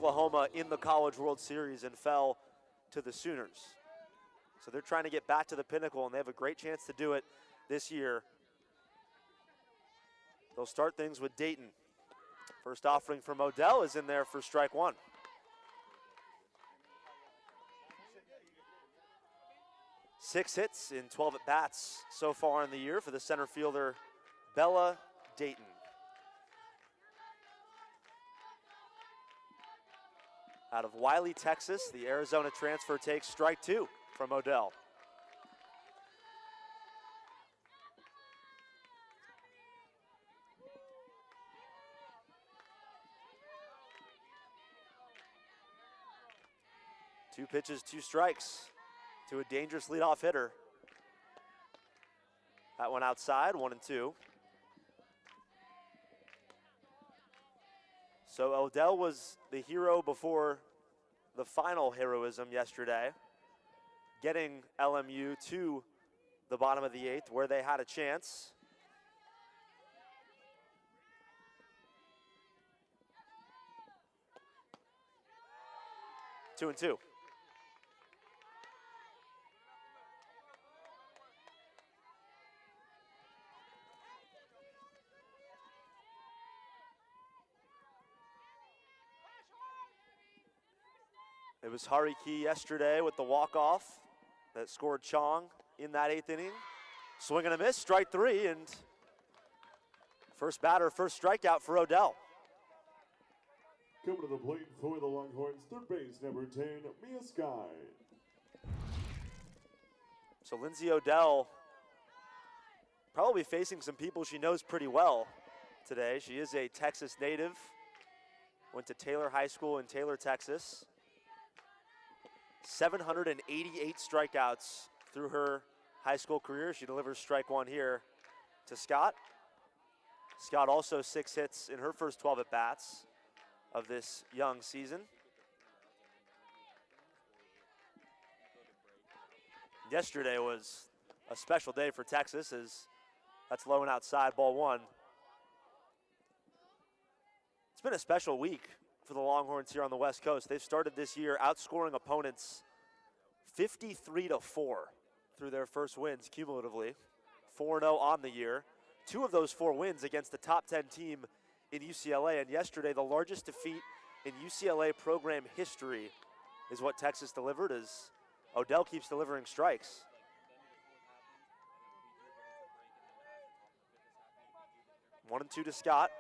Oklahoma in the College World Series and fell to the Sooners. So they're trying to get back to the pinnacle, and they have a great chance to do it this year. They'll start things with Dayton. First offering from Odell is in there for strike one. Six hits in 12 at-bats so far in the year for the center fielder, Bella Dayton. Out of Wiley, Texas, the Arizona transfer takes strike two from Odell. Two pitches, two strikes to a dangerous leadoff hitter. That one outside, 1-2. So Odell was the hero before the final heroism yesterday, getting LMU to the bottom of the eighth where they had a chance. Two and two. It was Hariki yesterday with the walk-off that scored Chong in that eighth inning. Swing and a miss, strike three, and first batter, first strikeout for Odell. Coming to the plate for the Longhorns, third base, number 10, Mia Sky. So Lindsay Odell probably facing some people she knows pretty well today. She is a Texas native, went to Taylor High School in Taylor, Texas. 788 strikeouts through her high school career. She delivers strike one here to Scott. Scott also 6 hits in her first 12 at-bats of this young season. Yesterday was a special day for Texas, as that's low and outside, ball one. It's been a special week for the Longhorns here on the West Coast. They've started this year outscoring opponents 53-4 through their first wins cumulatively. 4-0 on the year. 2 of those 4 wins against the top 10 team in UCLA, and yesterday the largest defeat in UCLA program history is what Texas delivered, as Odell keeps delivering strikes. One and two to Scott.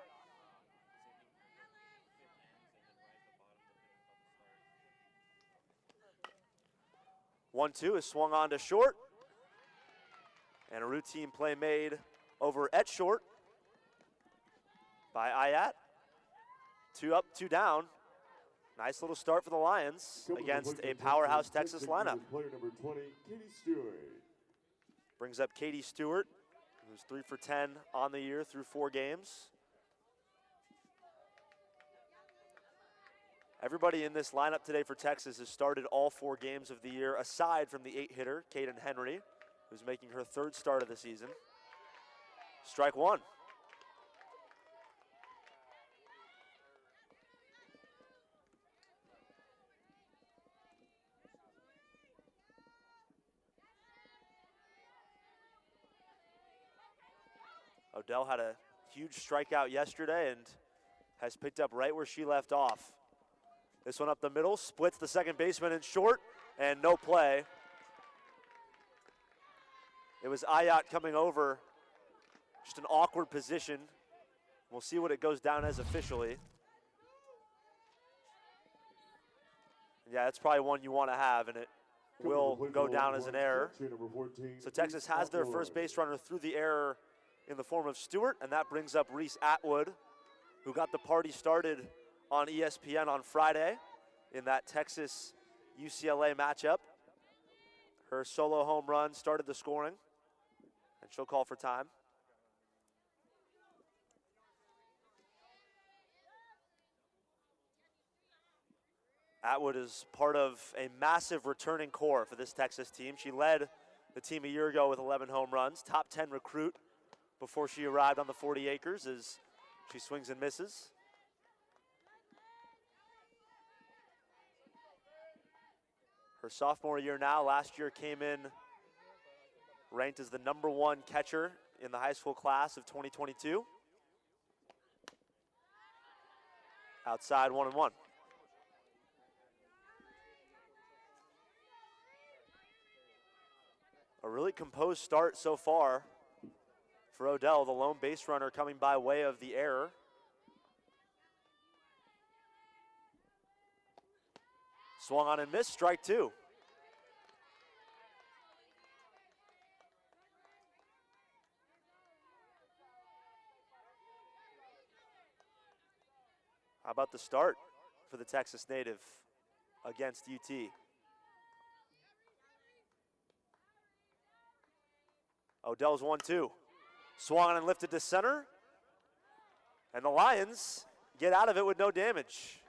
1-2 is swung on to short. And a routine play made over at short by Ayat. 2 up, 2 down. Nice little start for the Lions against a powerhouse Texas lineup. Player number 20, Katie Stewart. Brings up Katie Stewart, who's 3 for 10 on the year through 4 games. Everybody in this lineup today for Texas has started all 4 games of the year, aside from the 8-hitter, Caden Henry, who's making her 3rd start of the season. Strike one. Odell had a huge strikeout yesterday and has picked up right where she left off. This one up the middle, splits the second baseman in short, and no play. It was Ayat coming over, just an awkward position. We'll see what it goes down as officially. Yeah, that's probably one you want to have, and it will go down as an error. So Texas has their first base runner through the error in the form of Stewart, and that brings up Reese Atwood, who got the party started on ESPN on Friday in that Texas-UCLA matchup. Her solo home run started the scoring, and she'll call for time. Atwood is part of a massive returning core for this Texas team. She led the team a year ago with 11 home runs, top 10 recruit before she arrived on the 40 acres as she swings and misses. Her sophomore year now. Last year came in ranked as the #1 catcher in the high school class of 2022. Outside 1-1. A really composed start so far for Odell, the lone base runner coming by way of the error. Swung on and missed, strike 2. How about the start for the Texas native against UT? Odell's 1-2. Swung and lifted to center. And the Lions get out of it with no damage.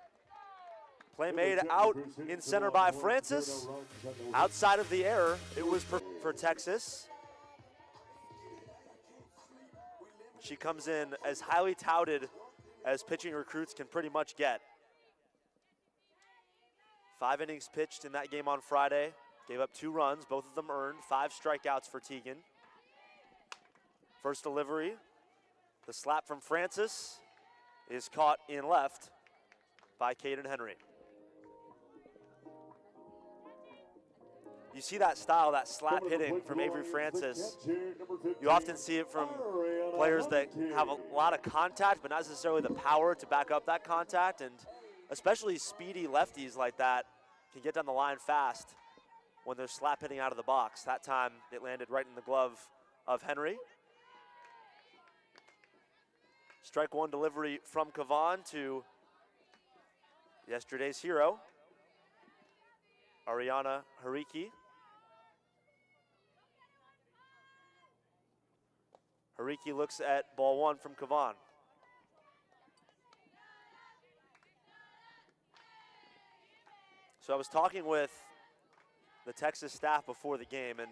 Play made out in center by Francis. Outside of the error, it was for Texas. She comes in as highly touted as pitching recruits can pretty much get. 5 innings pitched in that game on Friday. Gave up 2 runs, both of them earned. 5 strikeouts for Teagan. First delivery, the slap from Francis is caught in left by Caden Henry. You see that style, that slap hitting from Avery Francis. You often see it from players that have a lot of contact, but not necessarily the power to back up that contact, and especially speedy lefties like that can get down the line fast when they're slap hitting out of the box. That time it landed right in the glove of Henry. Strike 1 delivery from Kavan to yesterday's hero, Ariana Hariki. Hariki looks at ball 1 from Kavan. So I was talking with the Texas staff before the game, and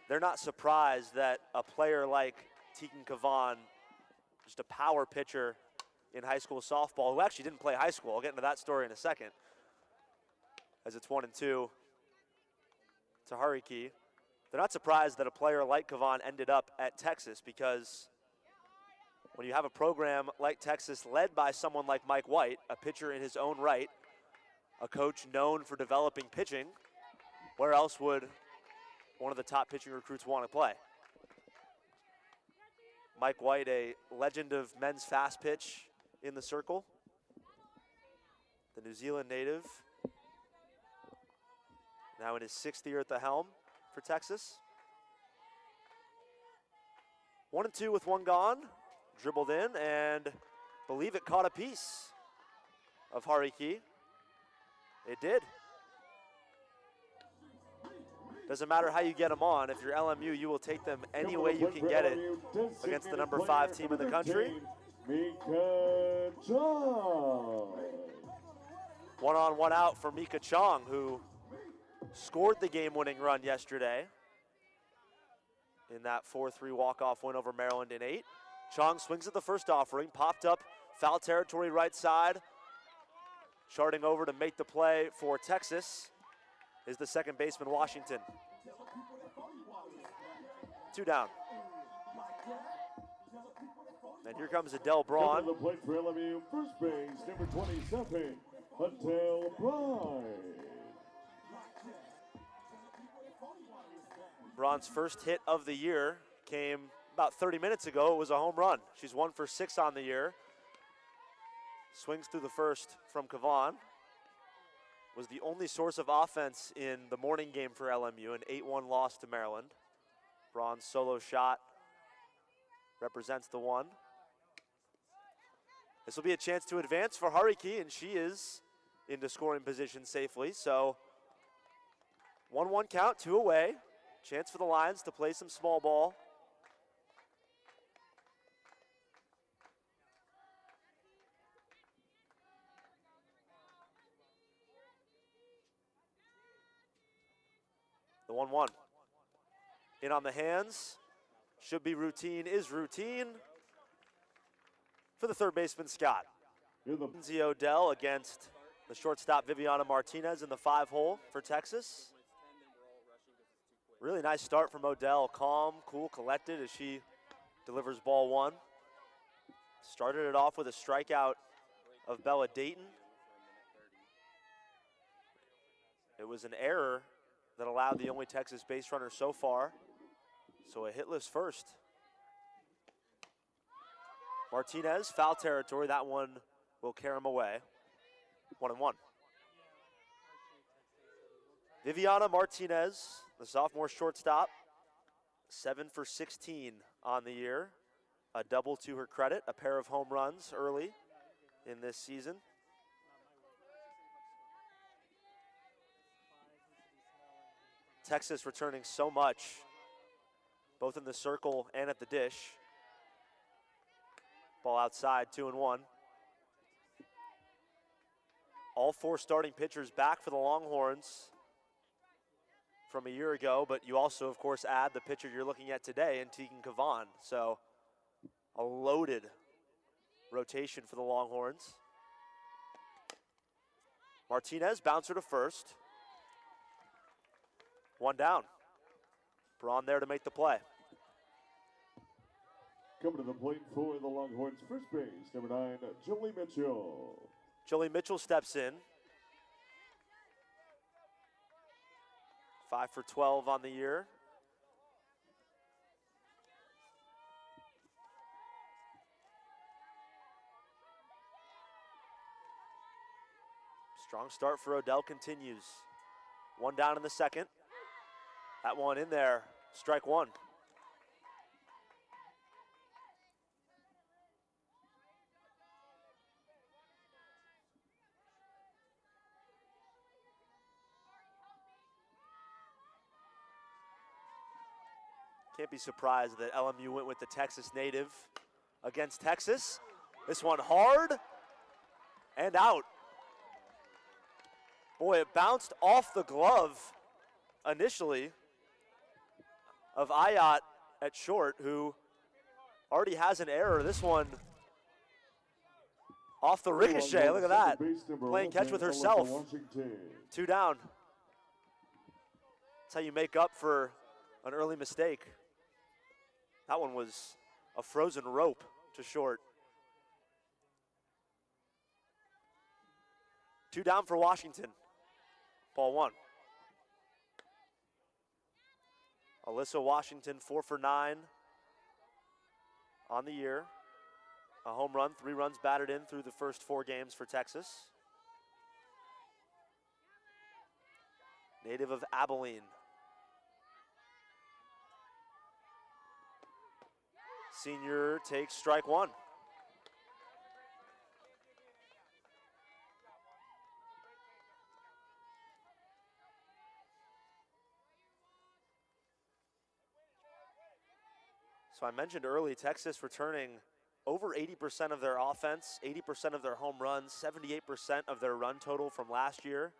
they're not surprised that a player like Teagan Kavan, just a power pitcher in high school softball, who actually didn't play high school. I'll get into that story in a second, as it's 1-2 to Hariki. They're not surprised that a player like Kavan ended up at Texas, because when you have a program like Texas led by someone like Mike White, a pitcher in his own right, a coach known for developing pitching, where else would one of the top pitching recruits want to play? Mike White, a legend of men's fast pitch in the circle. The New Zealand native, now in his 6th year at the helm for Texas. 1-2 with 1 gone. Dribbled in and believe it caught a piece of Hariki. It did. Doesn't matter how you get them on. If you're LMU, you will take them any way you can get it against the #5 team in the country. Mika Chong. 1 on, 1 out for Mika Chong, who scored the game-winning run yesterday in that 4-3 walk-off win over Maryland in 8. Chong swings at the first offering, popped up, foul territory right side. Charting over to make the play for Texas is the second baseman, Washington. 2 down. And here comes Adele Braun. The plate for LMU, first base, number 27, Adele Braun. Braun's first hit of the year came about 30 minutes ago. It was a home run. She's 1 for 6 on the year. Swings through the first from Kavan. Was the only source of offense in the morning game for LMU, an 8-1 loss to Maryland. Braun's solo shot represents the 1. This will be a chance to advance for Hariki, and she is into scoring position safely. So 1-1 count, 2 away. Chance for the Lions to play some small ball. The 1-1. In on the hands. Should be routine, is routine. For the third baseman, Scott. Lindsay Odell against The shortstop, Viviana Martinez, in the 5-hole for Texas. Really nice start from Odell. Calm, cool, collected as she delivers ball 1. Started it off with a strikeout of Bella Dayton. It was an error that allowed the only Texas base runner so far. So a hitless first. Martinez, foul territory. That one will carry him away. 1-1. Viviana Martinez, the sophomore shortstop, 7 for 16 on the year. A double to her credit, a pair of home runs early in this season. Texas returning so much, both in the circle and at the dish. Ball outside, 2-1. All 4 starting pitchers back for the Longhorns from a year ago, but you also, of course, add the pitcher you're looking at today in Tegan Kavan. So a loaded rotation for the Longhorns. Martinez, bouncer to first. 1 down. Braun there to make the play. Coming to the plate for the Longhorns, first base, number 9, Jolie Mitchell. Jolie Mitchell steps in. 5 for 12 on the year. Strong start for Odell continues. 1 down in the second. That one in there, strike 1. Can't be surprised that LMU went with the Texas native against Texas. This one hard and out. Boy, it bounced off the glove initially of Ayat at short, who already has an error. This one off the ricochet. Look at that. Playing catch with herself. 2 down. That's how you make up for an early mistake. That one was a frozen rope to short. 2 down for Washington. Ball 1. Alyssa Washington, 4 for 9 on the year. A home run, 3 runs batted in through the first 4 games for Texas. Native of Abilene. Senior takes strike 1. So I mentioned early, Texas returning over 80% of their offense, 80% of their home runs, 78% of their run total from last year.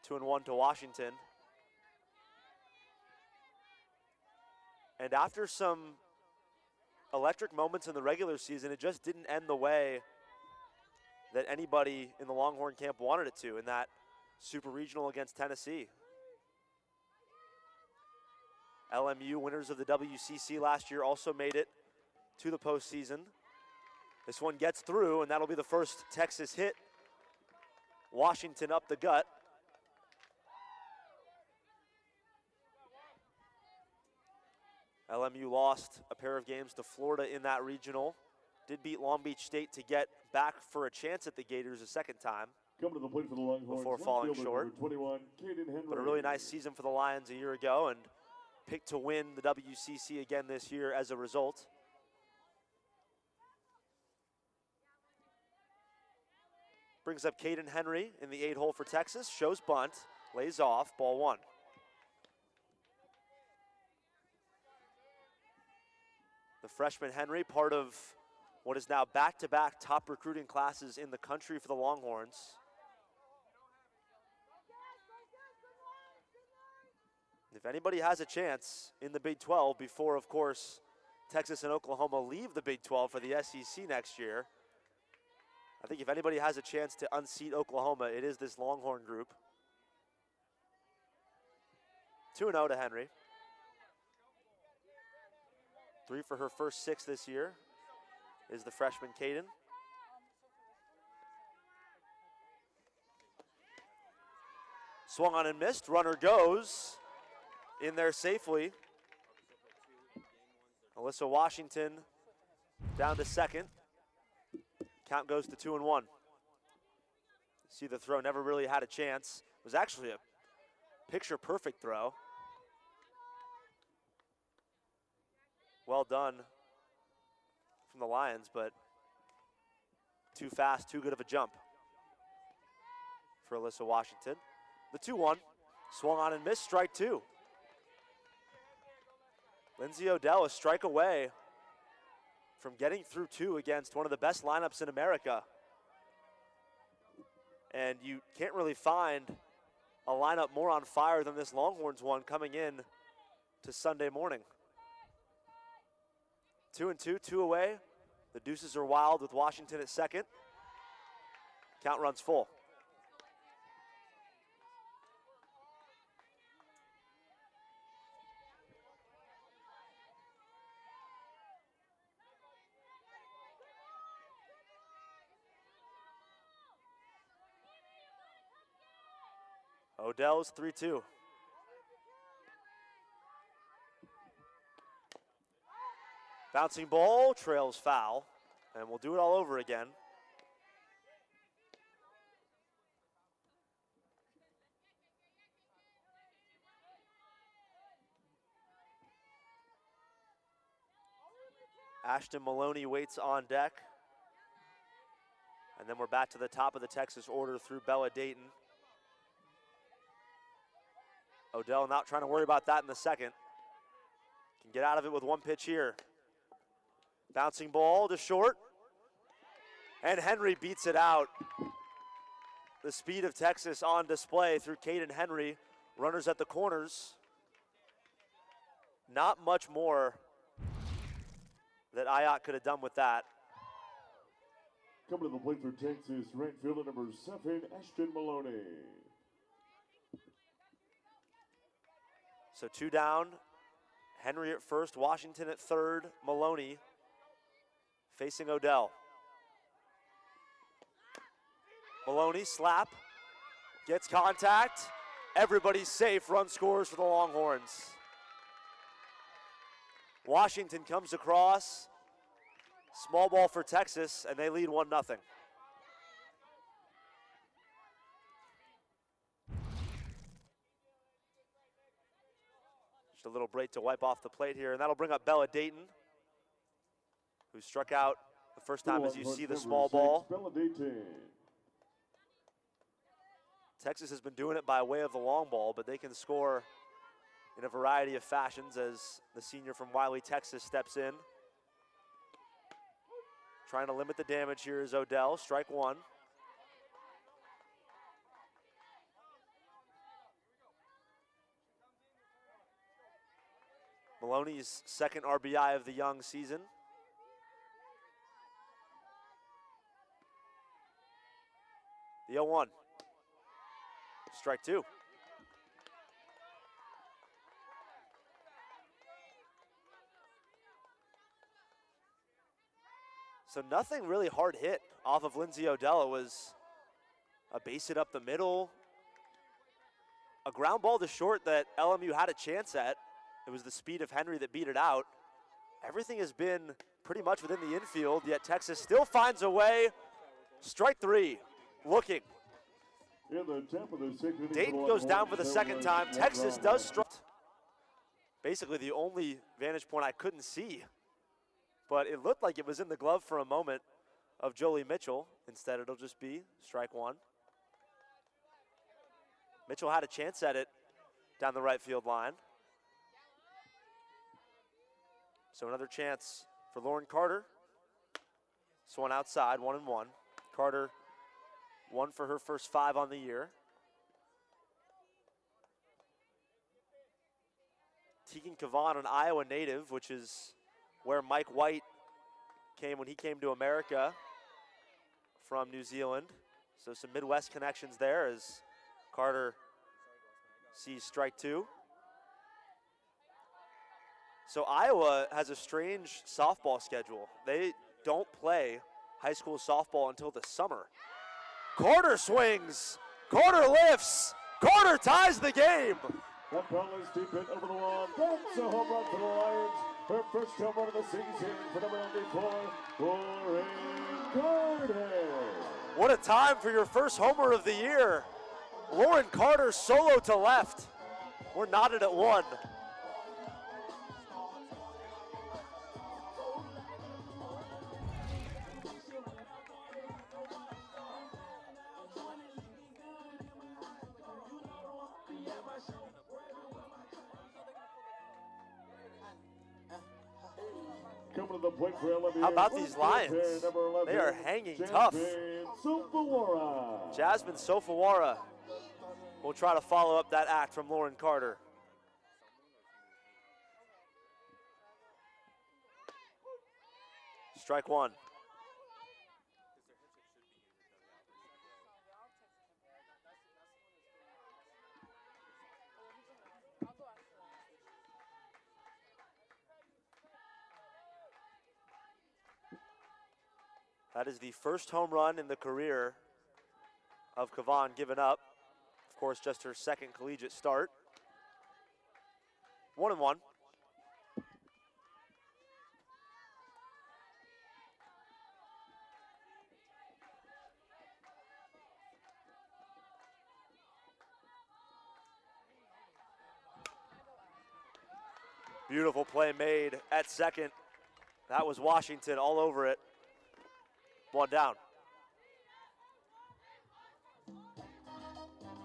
2-1 to Washington. And after some electric moments in the regular season, it just didn't end the way that anybody in the Longhorn camp wanted it to in that Super Regional against Tennessee. LMU, winners of the WCC last year, also made it to the postseason. This one gets through, and that'll be the first Texas hit. Washington up the gut. LMU lost a pair of games to Florida in that regional. Did beat Long Beach State to get back for a chance at the Gators a second time. Coming to the plate for the Longhorns, before falling short. 21, but a really nice season for the Lions a year ago, and picked to win the WCC again this year as a result. Brings up Caden Henry in the 8-hole for Texas. Shows bunt, lays off, ball 1. The freshman Henry, part of what is now back-to-back top recruiting classes in the country for the Longhorns. If anybody has a chance in the Big 12 before, of course, Texas and Oklahoma leave the Big 12 for the SEC next year, I think if anybody has a chance to unseat Oklahoma, it is this Longhorn group. 2-0 to Henry. 3 for her first 6 this year is the freshman Caden. Swung on and missed. Runner goes in there safely. Alyssa Washington down to second. Count goes to 2-1. See the throw, never really had a chance. It was actually a picture perfect throw. Well done from the Lions, but too fast, too good of a jump for Alyssa Washington. The 2-1, swung on and missed, strike 2. Lindsay Odell a strike away from getting through 2 against one of the best lineups in America. And you can't really find a lineup more on fire than this Longhorns one coming in to Sunday morning. 2-2, 2 away. The Deuces are wild with Washington at second. Count runs full. Odell's 3-2. Bouncing ball, trails foul, and we'll do it all over again. Ashton Maloney waits on deck. And then we're back to the top of the Texas order through Bella Dayton. Odell not trying to worry about that in the second. Can get out of it with one pitch here. Bouncing ball to short. And Henry beats it out. The speed of Texas on display through Caden Henry. Runners at the corners. Not much more that Ayotte could have done with that. Coming to the plate for Texas, right fielder number 7, Ashton Maloney. So 2 down. Henry at first, Washington at third, Maloney facing Odell. Maloney, slap, gets contact. Everybody's safe, run scores for the Longhorns. Washington comes across, small ball for Texas, and they lead 1-0. Just a little break to wipe off the plate here, and that'll bring up Bella Dayton, who struck out the first time as you see the small ball. Bella Dayton. Texas has been doing it by way of the long ball, but they can score in a variety of fashions as the senior from Wiley, Texas steps in. Trying to limit the damage here is Odell, strike 1. Maloney's second RBI of the young season. The 0-1. Strike 2. So nothing really hard hit off of Lindsay Odell. It was a base hit up the middle, a ground ball to short that LMU had a chance at. It was the speed of Henry that beat it out. Everything has been pretty much within the infield, yet Texas still finds a way. Strike 3, looking. In the top of the second, Dayton goes down for the second time. Texas does strike. Basically the only vantage point I couldn't see, but it looked like it was in the glove for a moment of Jolie Mitchell. Instead, it'll just be strike 1. Mitchell had a chance at it down the right field line. So another chance for Lauren Carter. This one outside, 1-1. Carter, 1 for her first 5 on the year. Tegan Cavan, an Iowa native, which is where Mike White came when he came to America from New Zealand. So some Midwest connections there as Carter sees strike two. So Iowa has a strange softball schedule. They don't play high school softball until the summer. Carter swings, Carter lifts, Carter ties the game. That ball is deep in over the wall. That's a home run for the Lions. Her first home run of the season for number 94, Lauren Carter. What a time for your first homer of the year. Lauren Carter solo to left. We're knotted at one. Coming to the plate for LMU. How about these Lions? They are hanging tough. Jasmine Sofawara will try to follow up that act from Lauren Carter. Strike one. That is the first home run in the career of Kavan given up. Of course, just her second collegiate start. 1-1. Beautiful play made at second. That was Washington all over it. One down.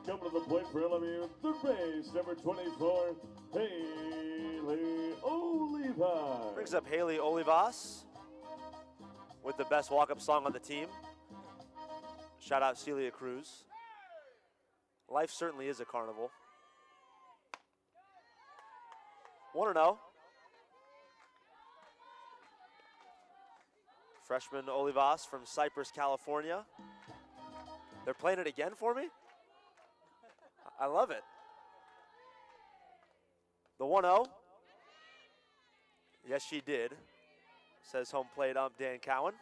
Coming to the plate for LMU, third base, number 24, Haley Olivas. Brings up Haley Olivas with the best walk-up song on the team. Shout out Celia Cruz. Life certainly is a carnival. 1-0. Freshman Olivas from Cypress, California. They're playing it again for me? I love it. The 1-0. Yes, she did, says home plate ump Dan Cowan.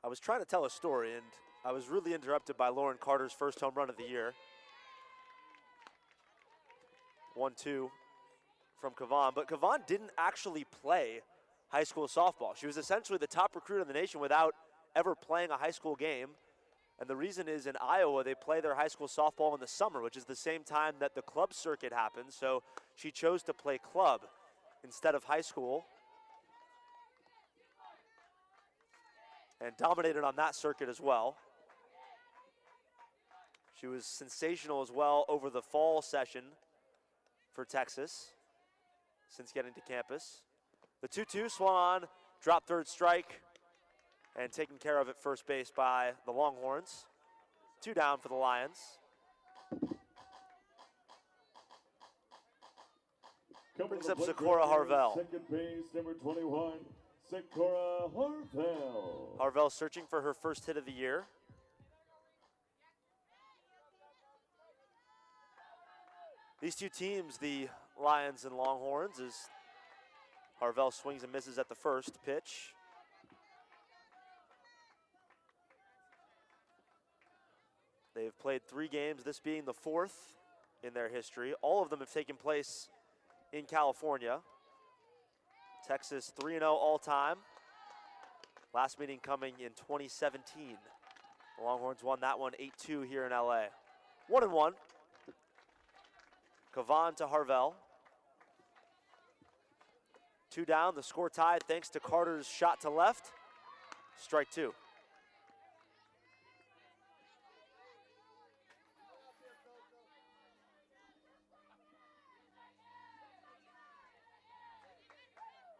I was trying to tell a story, and I was really interrupted by Lauren Carter's first home run of the year. 1-2 from Kavan, but Kavan didn't actually play high school softball. She was essentially the top recruit in the nation without ever playing a high school game. And the reason is in Iowa, they play their high school softball in the summer, which is the same time that the club circuit happens. So she chose to play club instead of high school and dominated on that circuit as well. She was sensational as well over the fall session for Texas since getting to campus. The 2-2 swung on, dropped third strike, and taken care of at first base by the Longhorns. 2 down for the Lions. Brings up Sakura Harvell. Second base, number 21, Sakura Harvell. Harvell searching for her first hit of the year. These two teams, the Lions and Longhorns, as Harvell swings and misses at the first pitch. They've played 3 games, this being the 4th in their history. All of them have taken place in California. Texas 3-0 all-time. Last meeting coming in 2017. The Longhorns won that one 8-2 here in LA. 1-1. Kavan to Harvell. 2 down, the score tied thanks to Carter's shot to left. Strike 2.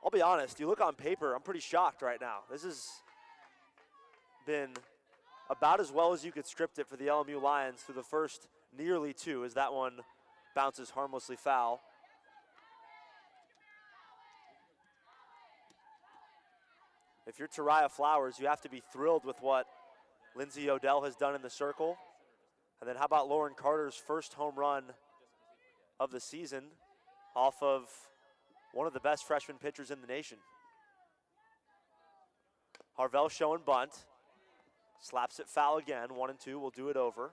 I'll be honest, you look on paper, I'm pretty shocked right now. This has been about as well as you could script it for the LMU Lions through the first nearly 2, as that one bounces harmlessly foul. if you're Tariah Flowers, you have to be thrilled with what Lindsay Odell has done in the circle. And then how about Lauren Carter's first home run of the season off of one of the best freshman pitchers in the nation. Harvell showing bunt. Slaps it foul again. 1-2. We'll do it over.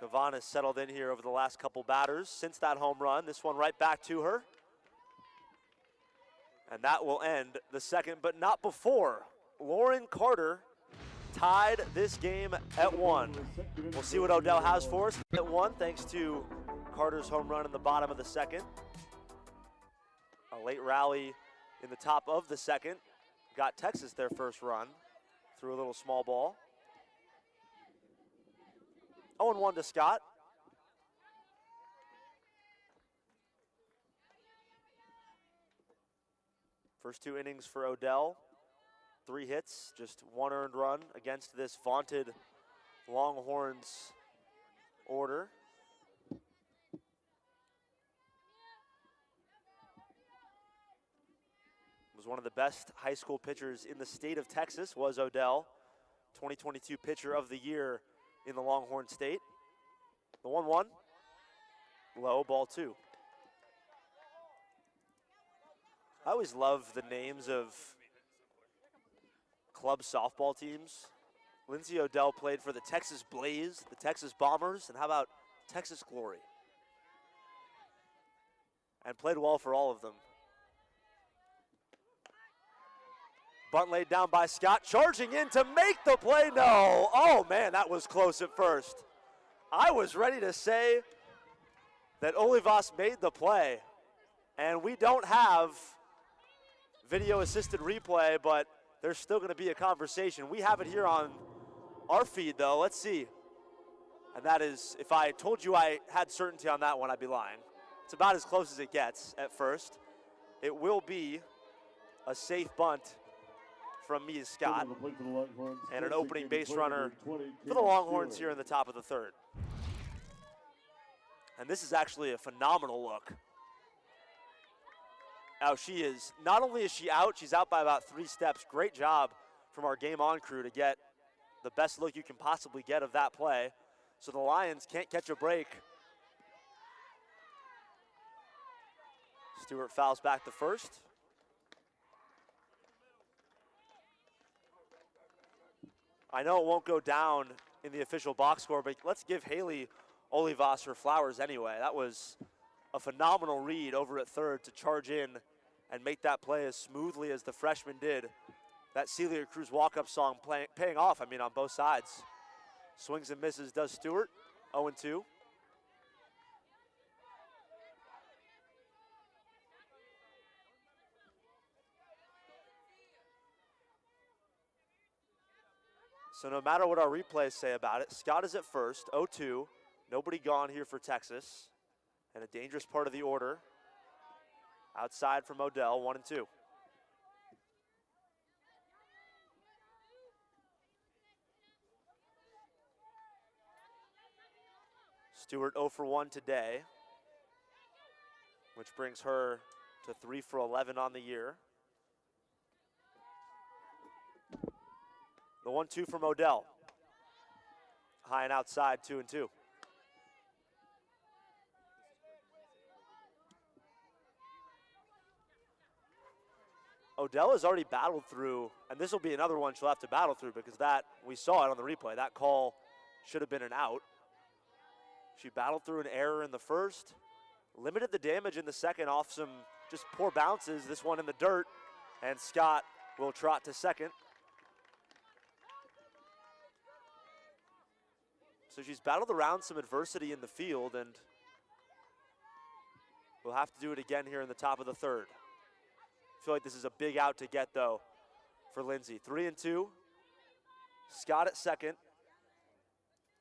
Kavan has settled in here over the last couple batters since that home run. This one right back to her. And that will end the second, but not before. Lauren Carter tied this game at 1. We'll see what Odell has for us at 1, thanks to Carter's home run in the bottom of the second. A late rally in the top of the second got Texas their first run through a little small ball. 0-1 to Scott. First 2 innings for Odell. 3 hits, just 1 earned run against this vaunted Longhorns order. Was one of the best high school pitchers in the state of Texas, was Odell. 2022 Pitcher of the Year in the Longhorn State. The 1-1, low, ball 2. I always love the names of club softball teams. Lindsay Odell played for the Texas Blaze, the Texas Bombers, and how about Texas Glory? And played well for all of them. Bunt laid down by Scott, charging in to make the play. No, oh man, that was close at first. I was ready to say that Olivas made the play, and we don't have video assisted replay, but there's still going to be a conversation. We have it here on our feed, though. Let's see. And that is, if I told you I had certainty on that one, I'd be lying. It's about as close as it gets at first. It will be a safe bunt from Mia Scott and an opening base runner for the Longhorns here in the top of the third. And this is actually a phenomenal look. Now she is, not only is she out, she's out by about 3 steps. Great job from our Game On crew to get the best look you can possibly get of that play. So the Lions can't catch a break. Stewart fouls back to first. I know it won't go down in the official box score, but let's give Haley Olivas her flowers anyway. That was a phenomenal read over at third to charge in and make that play as smoothly as the freshman did. That Celia Cruz walk-up song paying off, I mean, on both sides. Swings and misses does Stewart, 0-2. So no matter what our replays say about it, Scott is at first, 0-2. Nobody gone here for Texas. And a dangerous part of the order. Outside from Odell, 1-2. Stewart 0 for 1 today, which brings her to 3 for 11 on the year. The 1-2 from Odell. High and outside, 2-2. Odell has already battled through, and this will be another one she'll have to battle through because that, we saw it on the replay, that call should have been an out. She battled through an error in the first, limited the damage in the second off some just poor bounces, this one in the dirt, and Scott will trot to second. So she's battled around some adversity in the field, and we'll have to do it again here in the top of the third. I feel like this is a big out to get, though, for Lindsay. 3-2. Scott at second.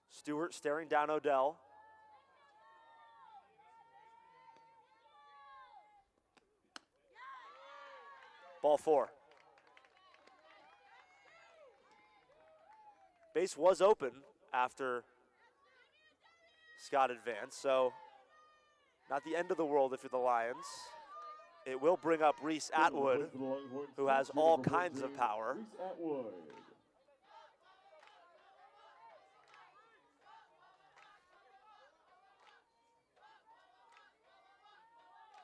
Stewart staring down Odell. Ball 4. Base was open after Scott advanced, so not the end of the world if you're the Lions. It will bring up Reese Atwood, who has all kinds of power.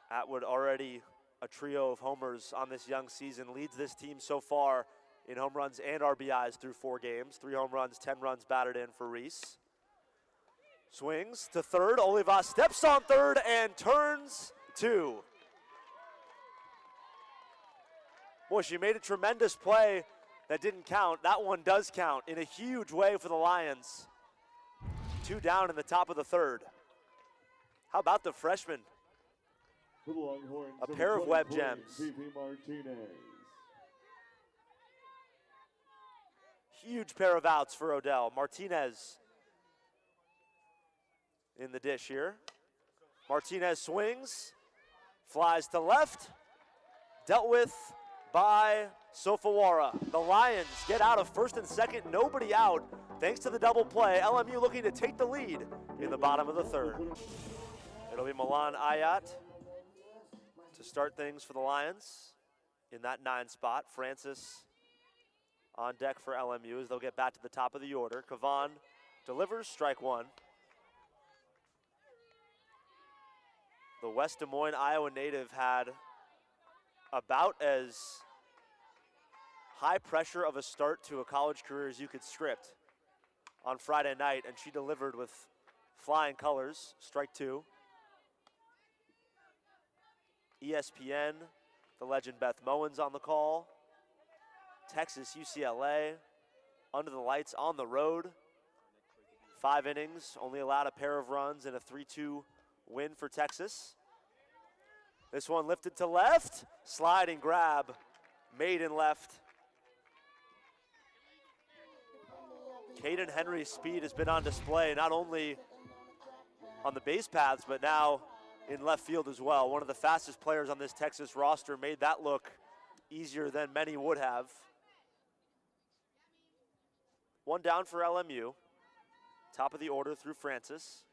Atwood already a trio of homers on this young season, leads this team so far in home runs and RBIs through 4 games. 3 home runs, 10 runs batted in for Reese. Swings to third, Olivas steps on third and turns 2. Boy, she made a tremendous play that didn't count. That one does count in a huge way for the Lions. 2 down in the top of the third. How about the freshman? A pair of web gems. Huge pair of outs for Odell. Martinez in the dish here. Martinez swings, flies to left, dealt with by Sofawara. The Lions get out of first and second, nobody out, thanks to the double play. LMU looking to take the lead in the bottom of the third. It'll be Milan Ayat to start things for the Lions in that 9 spot. Francis on deck for LMU as they'll get back to the top of the order. Kavan delivers, strike 1. The West Des Moines, Iowa native had about as high pressure of a start to a college career as you could script on Friday night, and she delivered with flying colors, strike 2. ESPN, the legend Beth Mowens on the call. Texas, UCLA, under the lights on the road. 5 innings, only allowed a pair of runs and a 3-2 win for Texas. This one lifted to left, sliding grab, made in left. Caden Henry's speed has been on display, not only on the base paths, but now in left field as well. One of the fastest players on this Texas roster, made that look easier than many would have. 1 down for LMU. Top of the order through Francis.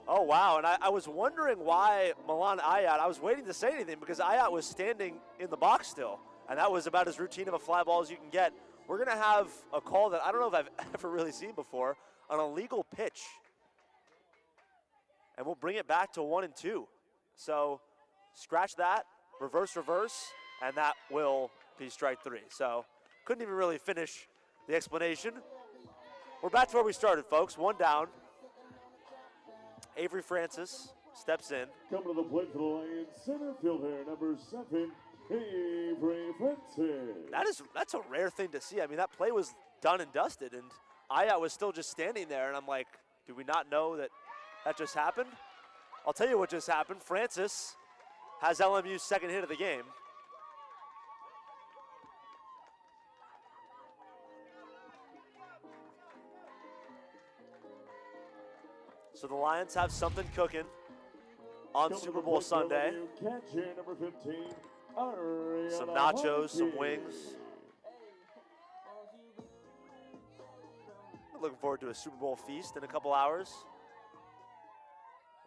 Oh, wow, and I was wondering why Milan Ayat, I was waiting to say anything because Ayat was standing in the box still, and that was about as routine of a fly ball as you can get. We're going to have a call that I don't know if I've ever really seen before, an illegal pitch. And we'll bring it back to 1 and 2. So scratch that, reverse, and that will be strike 3. So couldn't even really finish the explanation. We're back to where we started, folks. 1 down. Avery Francis steps in. Coming to the plate for the Lions, center fielder, number 7, Avery Francis. That's a rare thing to see. I mean, that play was done and dusted, and Ayat was still just standing there, and I'm like, do we not know that just happened? I'll tell you what just happened. Francis has LMU's second hit of the game. So the Lions have something cooking on Super Bowl Sunday. Some nachos, some wings. Looking forward to a Super Bowl feast in a couple hours.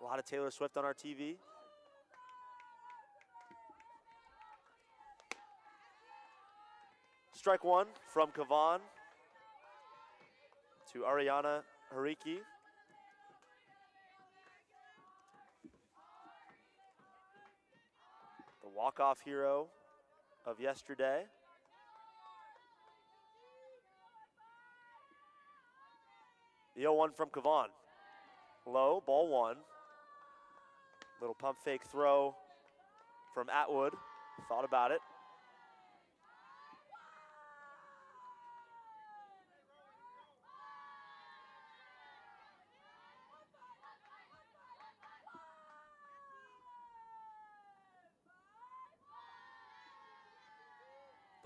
A lot of Taylor Swift on our TV. Strike 1 from Kavan to Ariana Hariki. The walk-off hero of yesterday. The 0-1 from Kavan. Low, ball 1. Little pump fake throw from Atwood. Thought about it.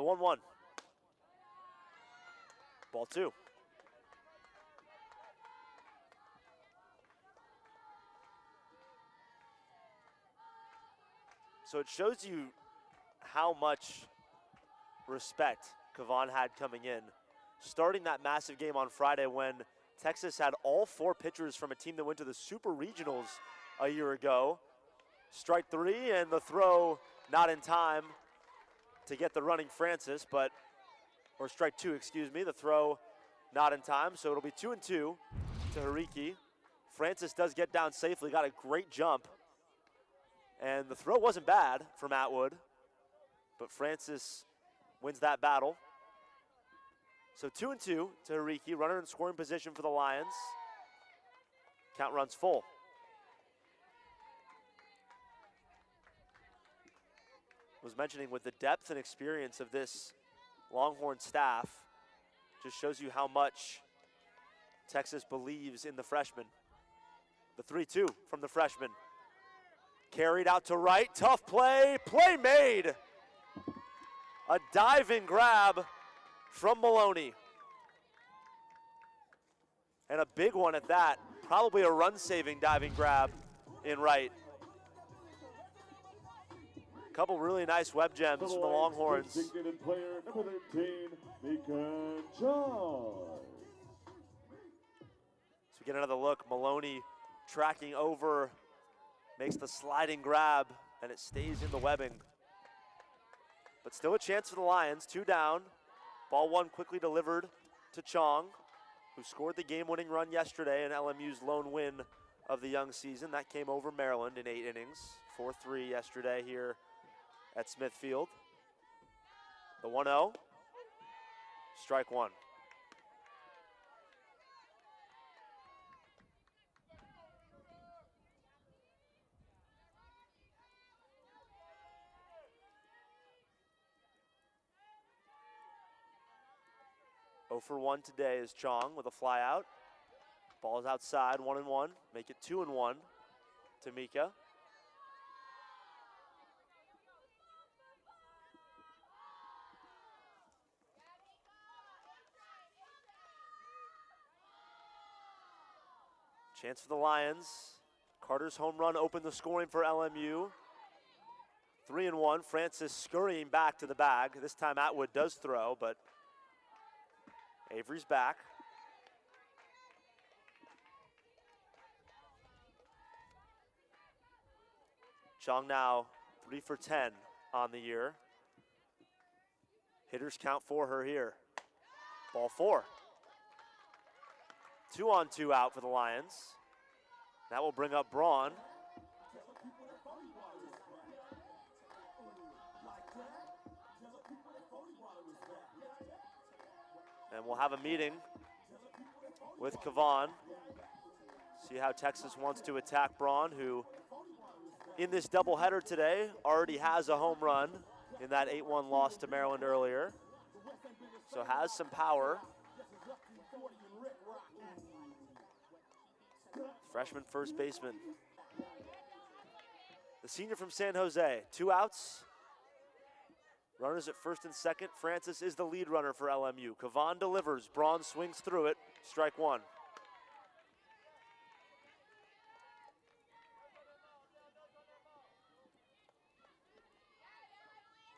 The 1-1. Ball 2. So it shows you how much respect Kavon had coming in. Starting that massive game on Friday when Texas had all 4 pitchers from a team that went to the Super Regionals a year ago. Strike 3 and the throw not in time to get the running Francis, or strike 2, excuse me, the throw not in time. So it'll be 2-2 to Hariki. Francis does get down safely, got a great jump. And the throw wasn't bad from Atwood, but Francis wins that battle. So 2-2 to Hariki, runner in scoring position for the Lions. Count runs full. Was mentioning with the depth and experience of this Longhorn staff, just shows you how much Texas believes in the freshman. The 3-2 from the freshman. Carried out to right, tough play, play made. A diving grab from Maloney. And a big one at that, probably a run-saving diving grab in right. A couple really nice web gems from the Longhorns. Designated player number 13, Mika John. So we get another look, Maloney tracking over, makes the sliding grab, and it stays in the webbing. But still a chance for the Lions, 2 down. Ball 1 quickly delivered to Chong, who scored the game-winning run yesterday in LMU's lone win of the young season. That came over Maryland in 8 innings, 4-3 yesterday here at Smithfield. The 1-0, strike 1. For 1 today is Chong with a fly out. Ball is outside, 1-1. Make it 2-1 to Mika. Chance for the Lions. Carter's home run opened the scoring for LMU. 3-1. Francis scurrying back to the bag. This time Atwood does throw, but Avery's back. Chong now 3 for 10 on the year. Hitters count for her here. Ball 4. 2-on-2 out for the Lions. That will bring up Braun. And we'll have a meeting with Kavon. See how Texas wants to attack Braun, who in this doubleheader today already has a home run in that 8-1 loss to Maryland earlier. So has some power. Freshman first baseman. The senior from San Jose, 2 outs. Runners at first and second. Francis is the lead runner for LMU. Kavon delivers. Braun swings through it. Strike 1.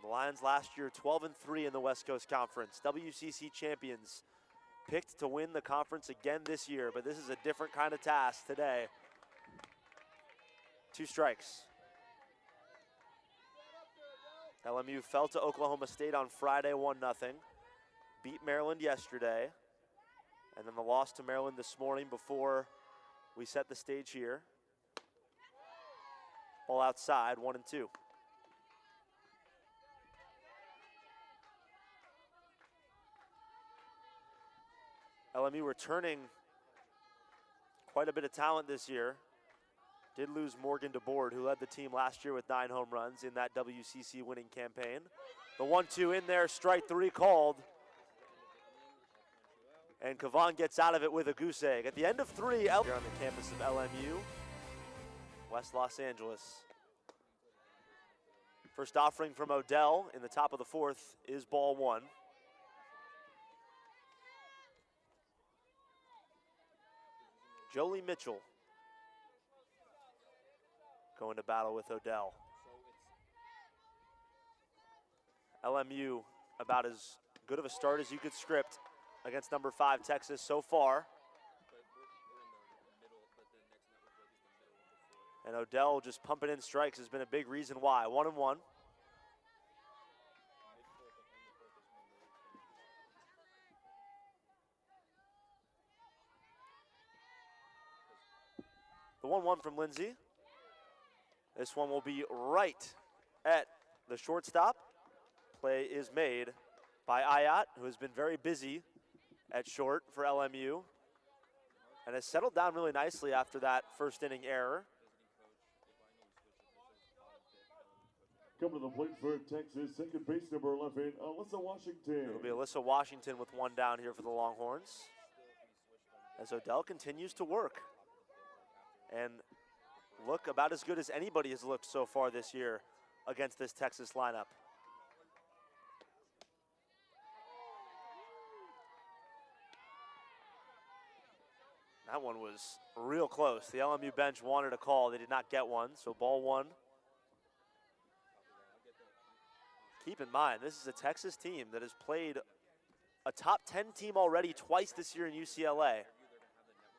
The Lions last year 12-3 in the West Coast Conference. WCC champions, picked to win the conference again this year, but this is a different kind of task today. 2 strikes. LMU fell to Oklahoma State on Friday 1-0. Beat Maryland yesterday. And then the loss to Maryland this morning before we set the stage here. Ball outside, 1-2. LMU returning quite a bit of talent this year. Did lose Morgan DeBoard, who led the team last year with 9 home runs in that WCC winning campaign. The 1-2 in there, strike 3 called. And Kavon gets out of it with a goose egg. At the end of 3, here on the campus of LMU, West Los Angeles. First offering from Odell in the top of the fourth is ball one. Jolie Mitchell going to battle with Odell. LMU about as good of a start as you could script against number 5 Texas so far. And Odell just pumping in strikes has been a big reason why. 1-1. The 1-1 from Lindsay. This one will be right at the shortstop. Play is made by Ayat, who has been very busy at short for LMU and has settled down really nicely after that first inning error. Coming to the plate for Texas, second base number 11, Alyssa Washington. It'll be Alyssa Washington with one down here for the Longhorns, as Odell continues to work and look about as good as anybody has looked so far this year against this Texas lineup. That one was real close. The LMU bench wanted a call. They did not get one, so ball one. Keep in mind, this is a Texas team that has played a top 10 team already twice this year in UCLA.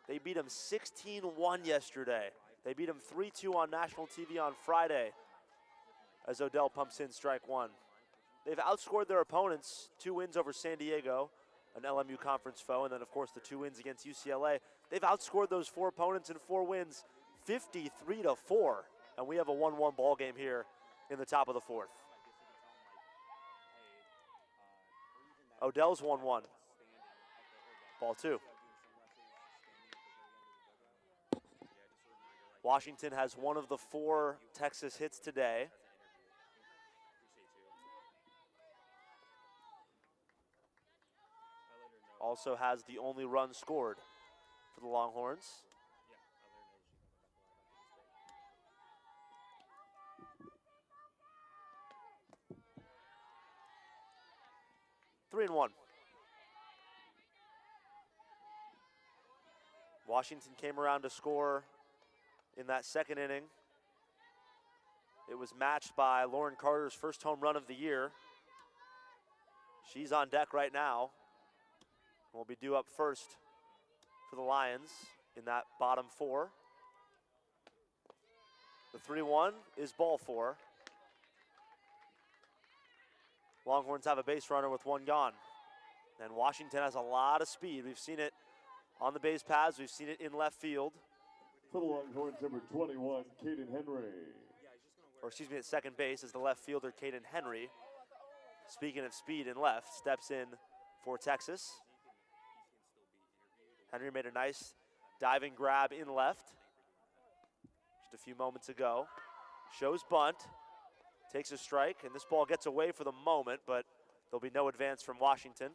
They beat them 16-1 yesterday. They beat them 3-2 on national TV on Friday as Odell pumps in strike one. They've outscored their opponents, 2 wins over San Diego, an LMU conference foe, and then of course the 2 wins against UCLA. They've outscored those 4 opponents in 4 wins 53-4, and we have a 1-1 ball game here in the top of the fourth. Odell's 1-1. Ball 2. Washington has one of the 4 Texas hits today. Also has the only run scored for the Longhorns. 3-1. Washington came around to score in that second inning. It was matched by Lauren Carter's first home run of the year. She's on deck right now. Will be due up first for the Lions in that bottom 4. The 3-1 is ball 4. Longhorns have a base runner with 1 gone. And Washington has a lot of speed. We've seen it on the base paths. We've seen it in left field. For the Longhorns, number 21, Caden Henry. Or excuse me, at second base is the left fielder, Caden Henry. Speaking of speed in left, steps in for Texas. Henry made a nice diving grab in left just a few moments ago. Shows bunt, takes a strike, and this ball gets away for the moment, but there'll be no advance from Washington.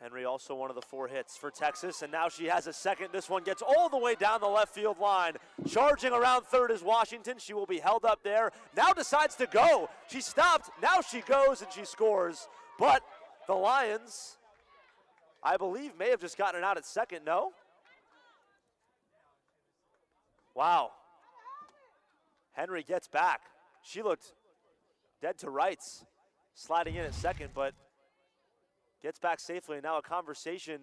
Henry also one of the 4 hits for Texas, and now she has a second. This one gets all the way down the left field line. Charging around third is Washington. She will be held up there. Now decides to go. She stopped. Now she goes and she scores. But the Lions, I believe, may have just gotten it out at second, no? Wow. Henry gets back. She looked dead to rights, sliding in at second, but gets back safely, and now a conversation.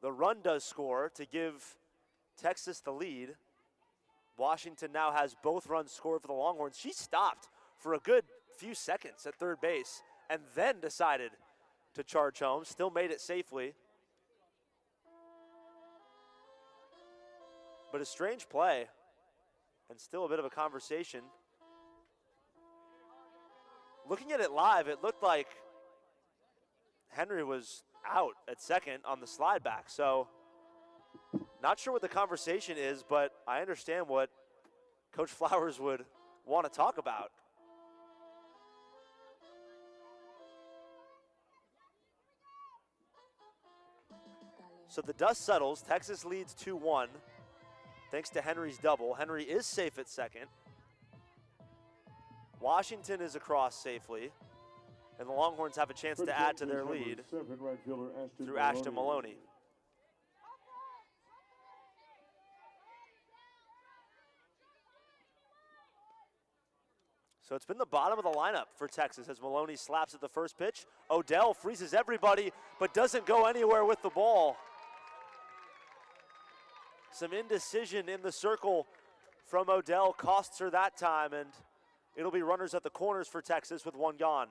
The run does score to give Texas the lead. Washington now has both runs scored for the Longhorns. She stopped for a good few seconds at third base and then decided to charge home. Still made it safely. But a strange play and still a bit of a conversation. Looking at it live, it looked like Henry was out at second on the slide back, so Not sure what the conversation is, but I understand what Coach Flowers would want to talk about. So the dust settles. Texas leads 2-1 thanks to Henry's double. Henry is safe at second. Washington is across safely. And the Longhorns have a chance to add to their lead through Ashton Maloney. So it's been the bottom of the lineup for Texas as Maloney slaps at the first pitch. Odell freezes everybody, but doesn't go anywhere with the ball. Some indecision in the circle from Odell costs her that time, and it'll be runners at the corners for Texas with one gone.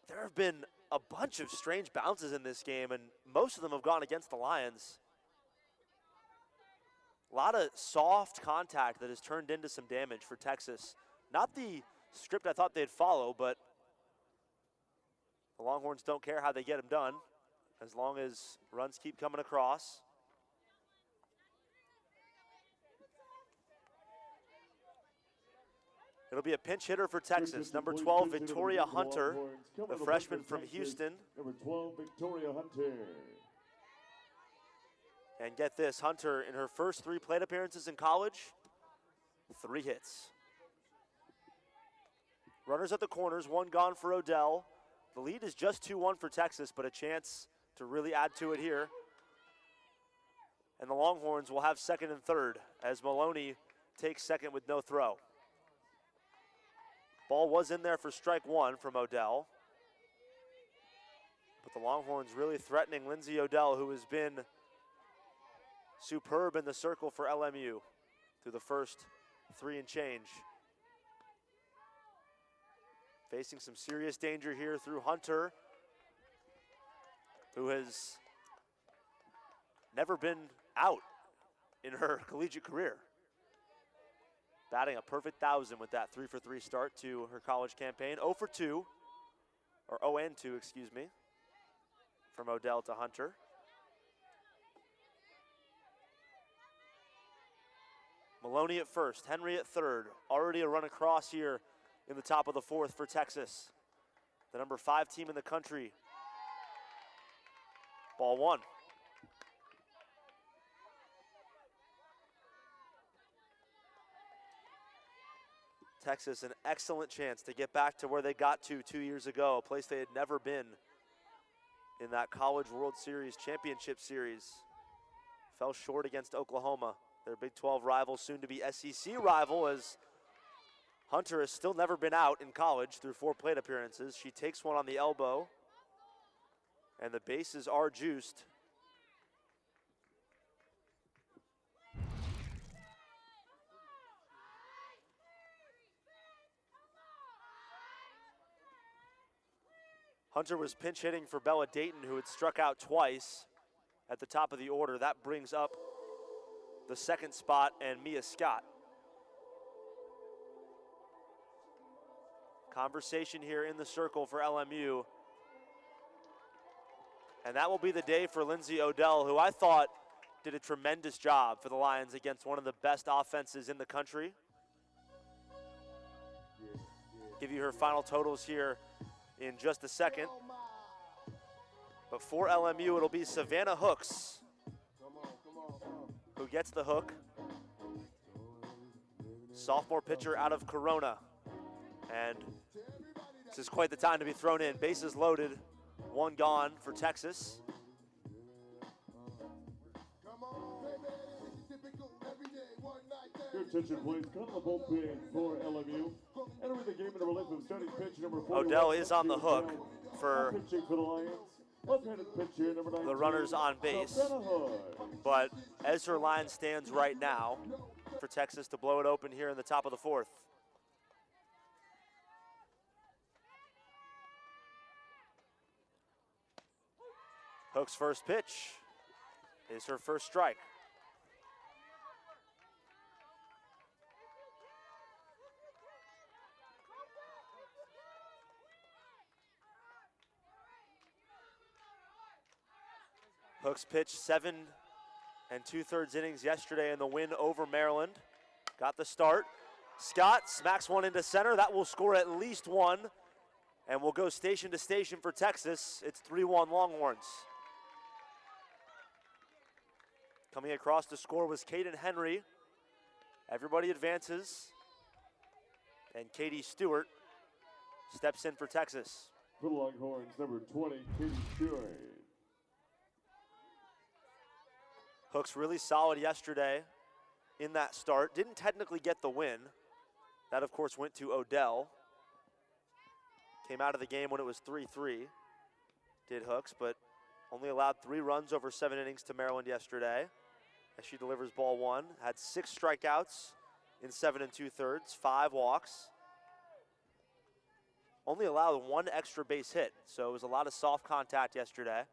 There have been a bunch of strange bounces in this game, and most of them have gone against the Lions. A lot of soft contact that has turned into some damage for Texas. Not the script I thought they'd follow, but the Longhorns don't care how they get them done as long as runs keep coming across. It'll be a pinch hitter for Texas. Number 12, Victoria Hunter, the freshman from Houston. Number 12, Victoria Hunter. And get this, Hunter, in her first 3 plate appearances in college, 3 hits. Runners at the corners, one gone for Odell. The lead is just 2-1 for Texas, but a chance to really add to it here. And the Longhorns will have second and third as Maloney takes second with no throw. Ball was in there for strike one from Odell. But the Longhorns really threatening Lindsay Odell, who has been superb in the circle for LMU through the first 3 and change. Facing some serious danger here through Hunter, who has never been out in her collegiate career. Batting a perfect 1,000 with that 3-for-3 start to her college campaign. 0-for-2, or 0-and-2, excuse me, from Odell to Hunter. Maloney at first, Henry at third. Already a run across here in the top of the 4th for Texas. The number 5 team in the country. Ball 1. Texas, an excellent chance to get back to where they got to 2 years ago, a place they had never been in that College World Series Championship Series. Fell short against Oklahoma, their Big 12 rival, soon to be SEC rival, as Hunter has still never been out in college through 4 plate appearances. She takes one on the elbow, and the bases are juiced. Hunter was pinch hitting for Bella Dayton, who had struck out twice at the top of the order. That brings up the 2nd spot and Mia Scott. Conversation here in the circle for LMU. And that will be the day for Lindsay Odell, who I thought did a tremendous job for the Lions against one of the best offenses in the country. Give you her final totals here in just a second. But for LMU, it'll be Savannah Hooks who gets the hook. Sophomore pitcher out of Corona. And this is quite the time to be thrown in. Bases loaded, 1 gone for Texas. Your attention, please. Cut the bullpen for LMU. Entering the game in a relief of starting pitch number 4. Odell is on the hook for pitching for the Lions. Left-handed pitcher number 19. The runners on base. But as her line stands right now, for Texas to blow it open here in the top of the 4th. Hook's first pitch is her first strike. Hooks pitched 7 2/3 innings yesterday in the win over Maryland. Got the start. Scott smacks one into center. That will score at least one. And we'll go station to station for Texas. It's 3-1 Longhorns. Coming across to score was Caden Henry. Everybody advances. And Katie Stewart steps in for Texas. For the Longhorns, number 20, Katie Stewart. Hooks really solid yesterday in that start. Didn't technically get the win. That, of course, went to Odell. Came out of the game when it was 3-3, did Hooks, but only allowed 3 runs over 7 innings to Maryland yesterday as she delivers ball 1. Had 6 strikeouts in 7 2/3, 5 walks. Only allowed 1 extra base hit, so it was a lot of soft contact yesterday.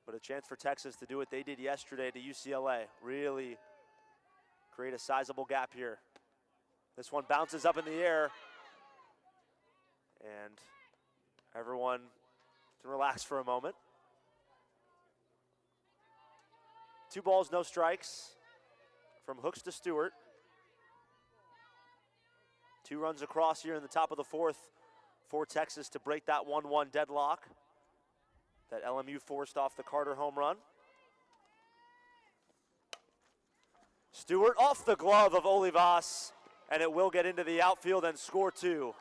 But a chance for Texas to do what they did yesterday to UCLA. Really create a sizable gap here. This one bounces up in the air. And everyone can relax for a moment. 2 balls, no strikes from Hooks to Stewart. 2 runs across here in the top of the 4th for Texas to break that 1-1 deadlock that LMU forced off the Carter home run. Stewart off the glove of Olivas, and it will get into the outfield and score 2.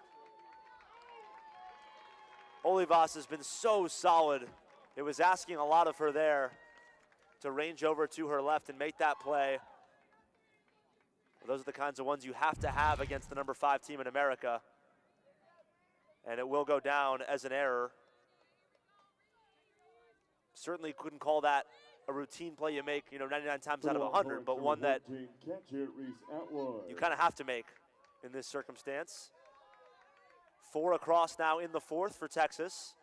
Olivas has been so solid. It was asking a lot of her there to range over to her left and make that play. Those are the kinds of ones you have to have against the number 5 team in America. And it will go down as an error. Certainly couldn't call that a routine play you make, 99 times out of 100, but one that you kind of have to make in this circumstance. 4 across now in the 4th for Texas.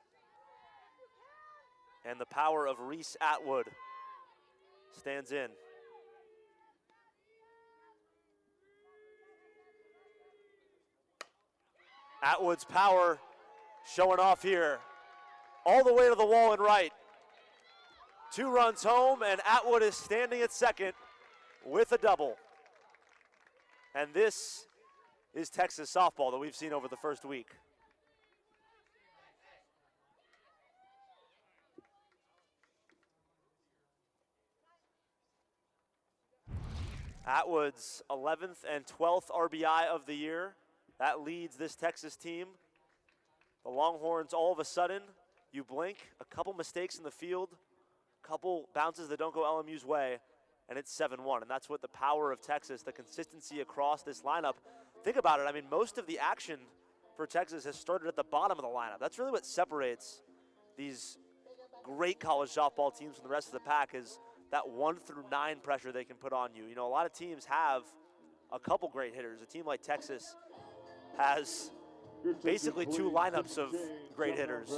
And the power of Reese Atwood stands in. Atwood's power showing off here. All the way to the wall and right. 2 runs home, and Atwood is standing at second with a double. And this is Texas softball that we've seen over the first week. Atwood's 11th and 12th RBI of the year. That leads this Texas team. The Longhorns, all of a sudden, you blink, a couple mistakes in the field, couple bounces that don't go LMU's way, and it's 7-1. And that's what the power of Texas, the consistency across this lineup. Think about it. I mean, most of the action for Texas has started at the bottom of the lineup. That's really what separates these great college softball teams from the rest of the pack, is that 1 through 9 pressure they can put on you. A lot of teams have a couple great hitters. A team like Texas has basically 2 lineups of great hitters.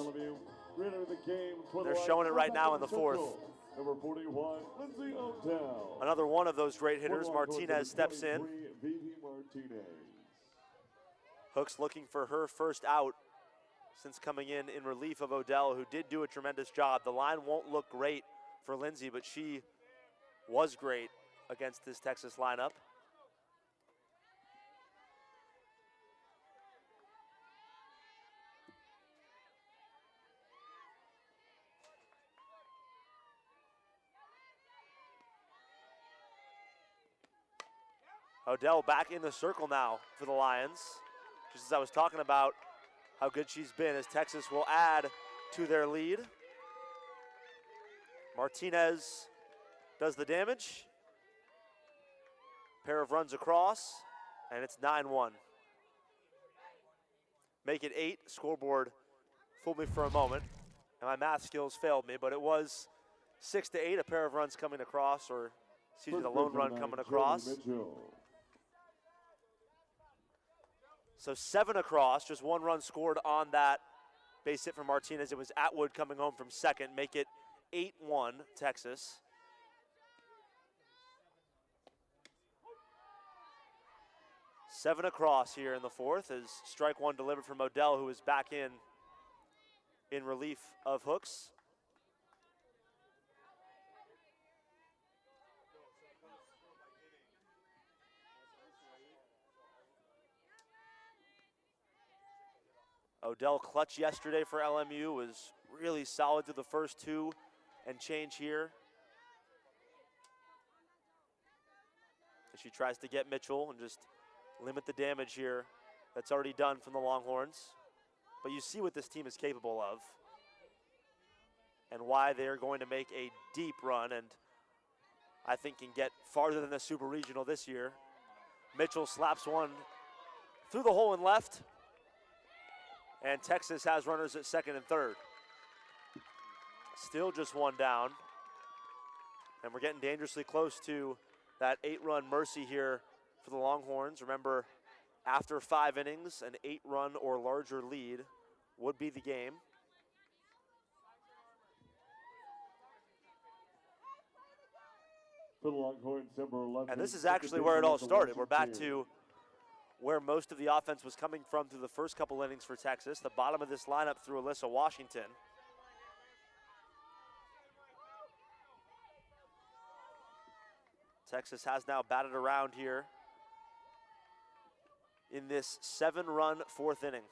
They're showing it right now in the 4th. Number 41, Lindsay Odell. Another one of those great hitters, Martinez, steps in. Hooks looking for her first out since coming in relief of Odell, who did do a tremendous job. The line won't look great for Lindsay, but she was great against this Texas lineup. Odell back in the circle now for the Lions. Just as I was talking about how good she's been, as Texas will add to their lead. Martinez does the damage. Pair of runs across, and it's 9-1. Make it 8. Scoreboard fooled me for a moment, and my math skills failed me, but it was 6-8, a pair of runs coming across, or excuse me, the lone run coming across. So 7 across, just 1 run scored on that base hit from Martinez. It was Atwood coming home from second, make it 8-1 Texas. 7 across here in the fourth as strike one delivered from Odell, who is back in relief of Hooks. Odell clutch yesterday for LMU, was really solid through the first 2 and change here. As she tries to get Mitchell and just limit the damage here that's already done from the Longhorns. But you see what this team is capable of and why they're going to make a deep run, and I think can get farther than the Super Regional this year. Mitchell slaps one through the hole in left, and Texas has runners at second and third. Still just 1 down, and we're getting dangerously close to that 8-run mercy here for the Longhorns. Remember, after 5 innings, an 8-run or larger lead would be the game. For the Longhorns, number 11. And this is actually where it all started. We're back to where most of the offense was coming from through the first couple innings for Texas. The bottom of this lineup through Alyssa Washington. Texas has now batted around here in this 7-run 4th inning.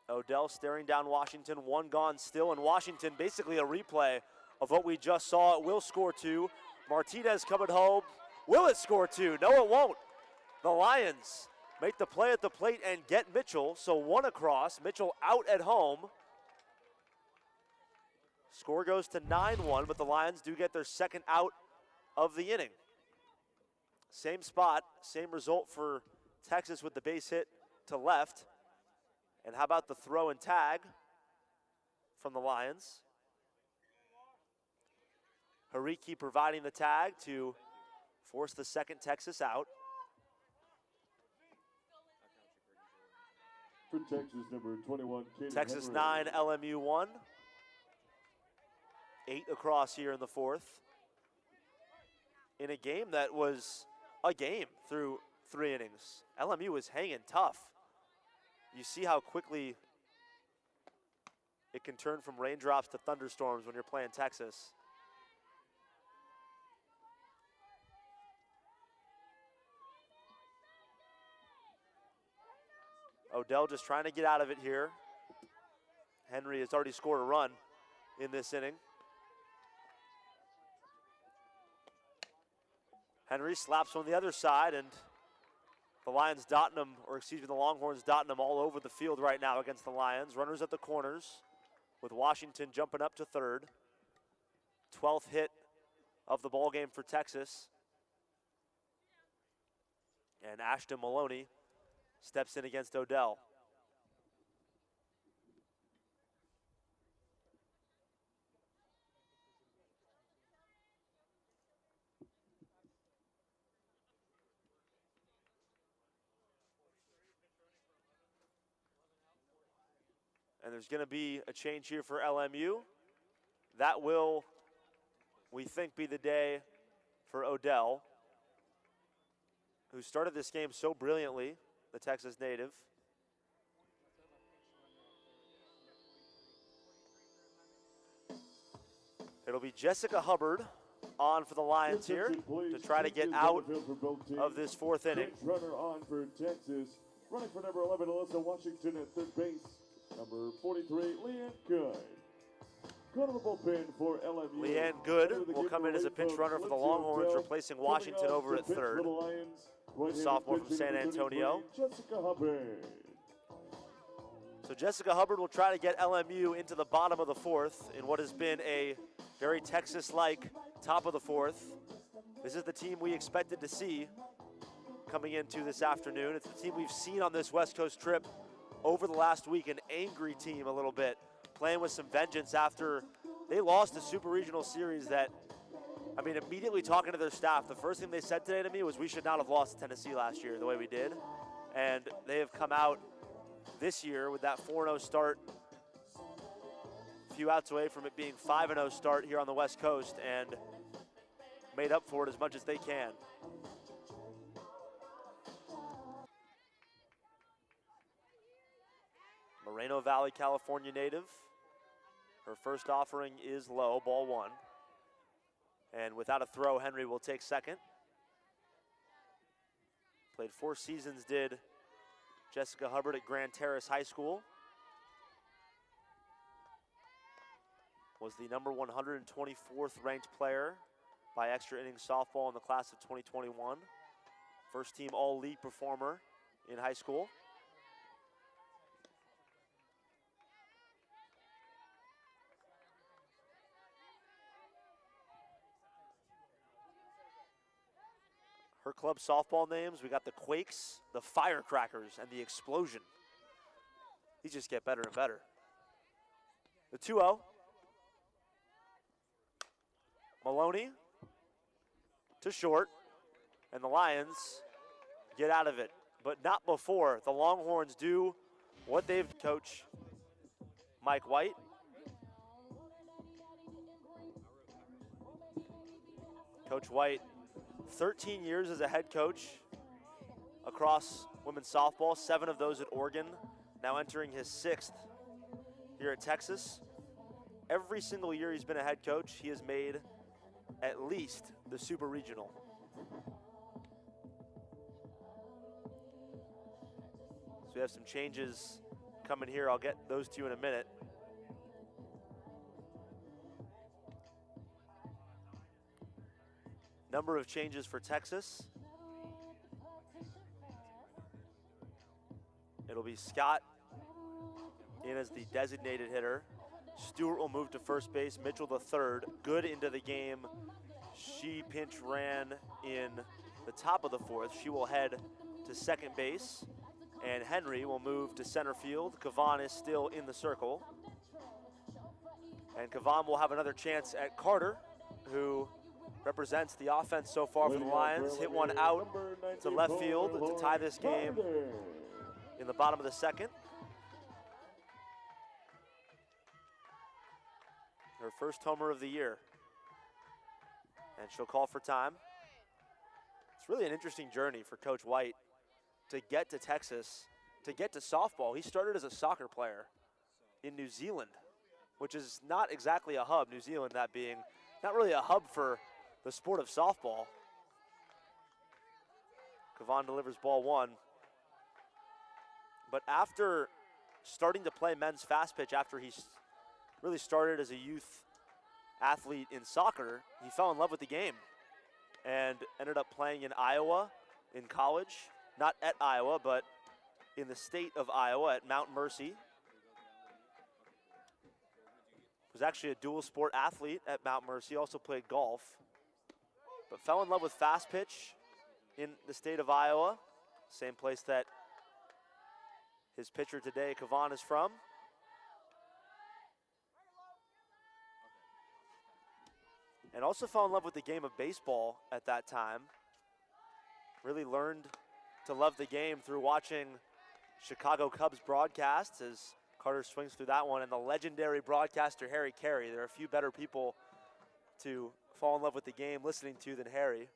Odell staring down Washington, 1 gone still, and Washington basically a replay of what we just saw. It will score 2. Martinez coming home. Will it score 2? No, it won't. The Lions make the play at the plate and get Mitchell, so 1 across. Mitchell out at home. Score goes to 9-1, but the Lions do get their second out of the inning. Same spot, same result for Texas with the base hit to left. And how about the throw and tag from the Lions? Hariki providing the tag to force the second Texas out. For Texas, number 21, Texas Henry. 9, LMU 1. 8 across here in the 4th. In a game that was a game through 3 innings. LMU was hanging tough. You see how quickly it can turn from raindrops to thunderstorms when you're playing Texas. Odell just trying to get out of it here. Henry has already scored a run in this inning. Henry slaps on the other side, and the Lions dotting them, or excuse me, the Longhorns dotting them all over the field right now against the Lions. Runners at the corners with Washington jumping up to third. 12th hit of the ball game for Texas. And Ashton Maloney steps in against Odell. And there's going to be a change here for LMU. That will, we think, be the day for Odell, who started this game so brilliantly, the Texas native. It'll be Jessica Hubbard on for the Lions here to try to get out of this 4th inning. Runner on for Texas. Running for number 11, Alyssa Washington at third base. Number 43, Leanne Good. Go to the bullpen for LMU. Leanne Good will come in as a pinch runner for the Longhorns, replacing Washington over at third. Sophomore from San Antonio. Jessica Hubbard. So Jessica Hubbard will try to get LMU into the bottom of the 4th in what has been a very Texas-like top of the 4th. This is the team we expected to see coming into this afternoon. It's the team we've seen on this West Coast trip over the last week, an angry team a little bit, playing with some vengeance after they lost a Super Regional series that, I mean, immediately talking to their staff, the first thing they said today to me was we should not have lost to Tennessee last year the way we did. And they have come out this year with that 4-0 start, a few outs away from it being 5-0 start here on the West Coast, and made up for it as much as they can. Moreno Valley, California native. Her first offering is low, ball one. And without a throw, Henry will take second. Played 4 seasons, did Jessica Hubbard at Grand Terrace High School. Was the number 124th ranked player by extra innings softball in the class of 2021. First team all-league performer in high school. Her club softball names, we got the Quakes, the Firecrackers, and the Explosion. These just get better and better. The 2-0. Maloney to short, and the Lions get out of it, but not before the Longhorns do what they've coach Mike White. Coach White, 13 years as a head coach across women's softball, 7 of those at Oregon, now entering his 6th here at Texas. Every single year he's been a head coach, he has made at least the Super Regional. So we have some changes coming here. I'll get those to you in a minute. Number of changes for Texas. It'll be Scott in as the designated hitter. Stewart will move to first base. Mitchell the third. Good into the game. She pinch ran in the top of the 4th. She will head to second base. And Henry will move to center field. Kavan is still in the circle. And Kavan will have another chance at Carter, who represents the offense so far for the Lions. Hit one out to left field to tie this game in the bottom of the 2nd. Her first homer of the year. And she'll call for time. It's really an interesting journey for Coach White to get to Texas, to get to softball. He started as a soccer player in New Zealand, which is not exactly a hub, New Zealand that being not really a hub for the sport of softball. Kavan delivers ball one. But after starting to play men's fast pitch, after he really started as a youth athlete in soccer, he fell in love with the game and ended up playing in Iowa in college. Not at Iowa, but in the state of Iowa at Mount Mercy. Was actually a dual sport athlete at Mount Mercy, also played golf, but fell in love with fast pitch in the state of Iowa, same place that his pitcher today, Kavan, is from. And also fell in love with the game of baseball at that time. Really learned to love the game through watching Chicago Cubs broadcasts as Carter swings through that one, and the legendary broadcaster Harry Carey. There are a few better people to fall in love with the game listening to than Harry.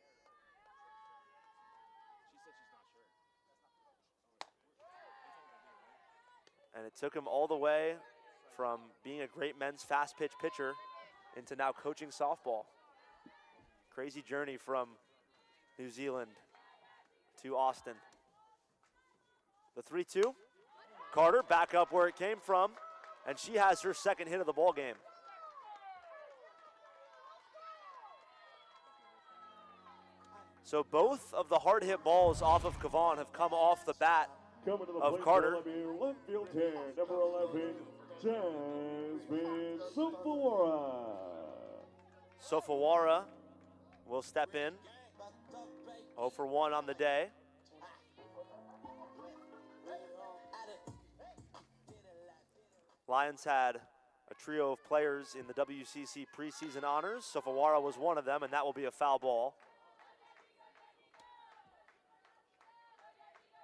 And it took him all the way from being a great men's fast pitch pitcher into now coaching softball. Crazy journey from New Zealand to Austin. The 3-2. Carter back up where it came from, and she has her second hit of the ball game. So both of the hard hit balls off of Kavan have come off the bat of Carter. Left field here, number 11, Jasmine Sofawara. Sofawara will step in. 0 for 1 on the day. Lions had a trio of players in the WCC preseason honors. Sofawara was one of them, and that will be a foul ball.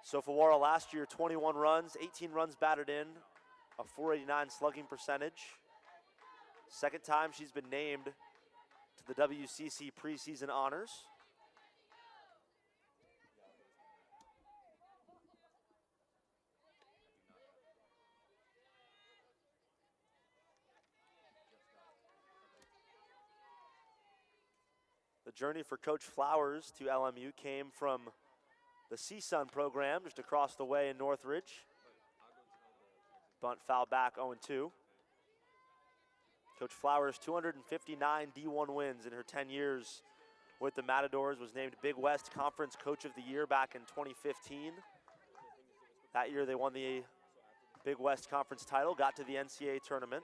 Sofawara last year, 21 runs, 18 runs batted in, a .489 slugging percentage. Second time she's been named to the WCC preseason honors. The journey for Coach Flowers to LMU came from the CSUN program just across the way in Northridge. Bunt foul back 0-2. Coach Flowers, 259 D1 wins in her 10 years with the Matadors, was named Big West Conference Coach of the Year back in 2015. That year they won the Big West Conference title, got to the NCAA tournament.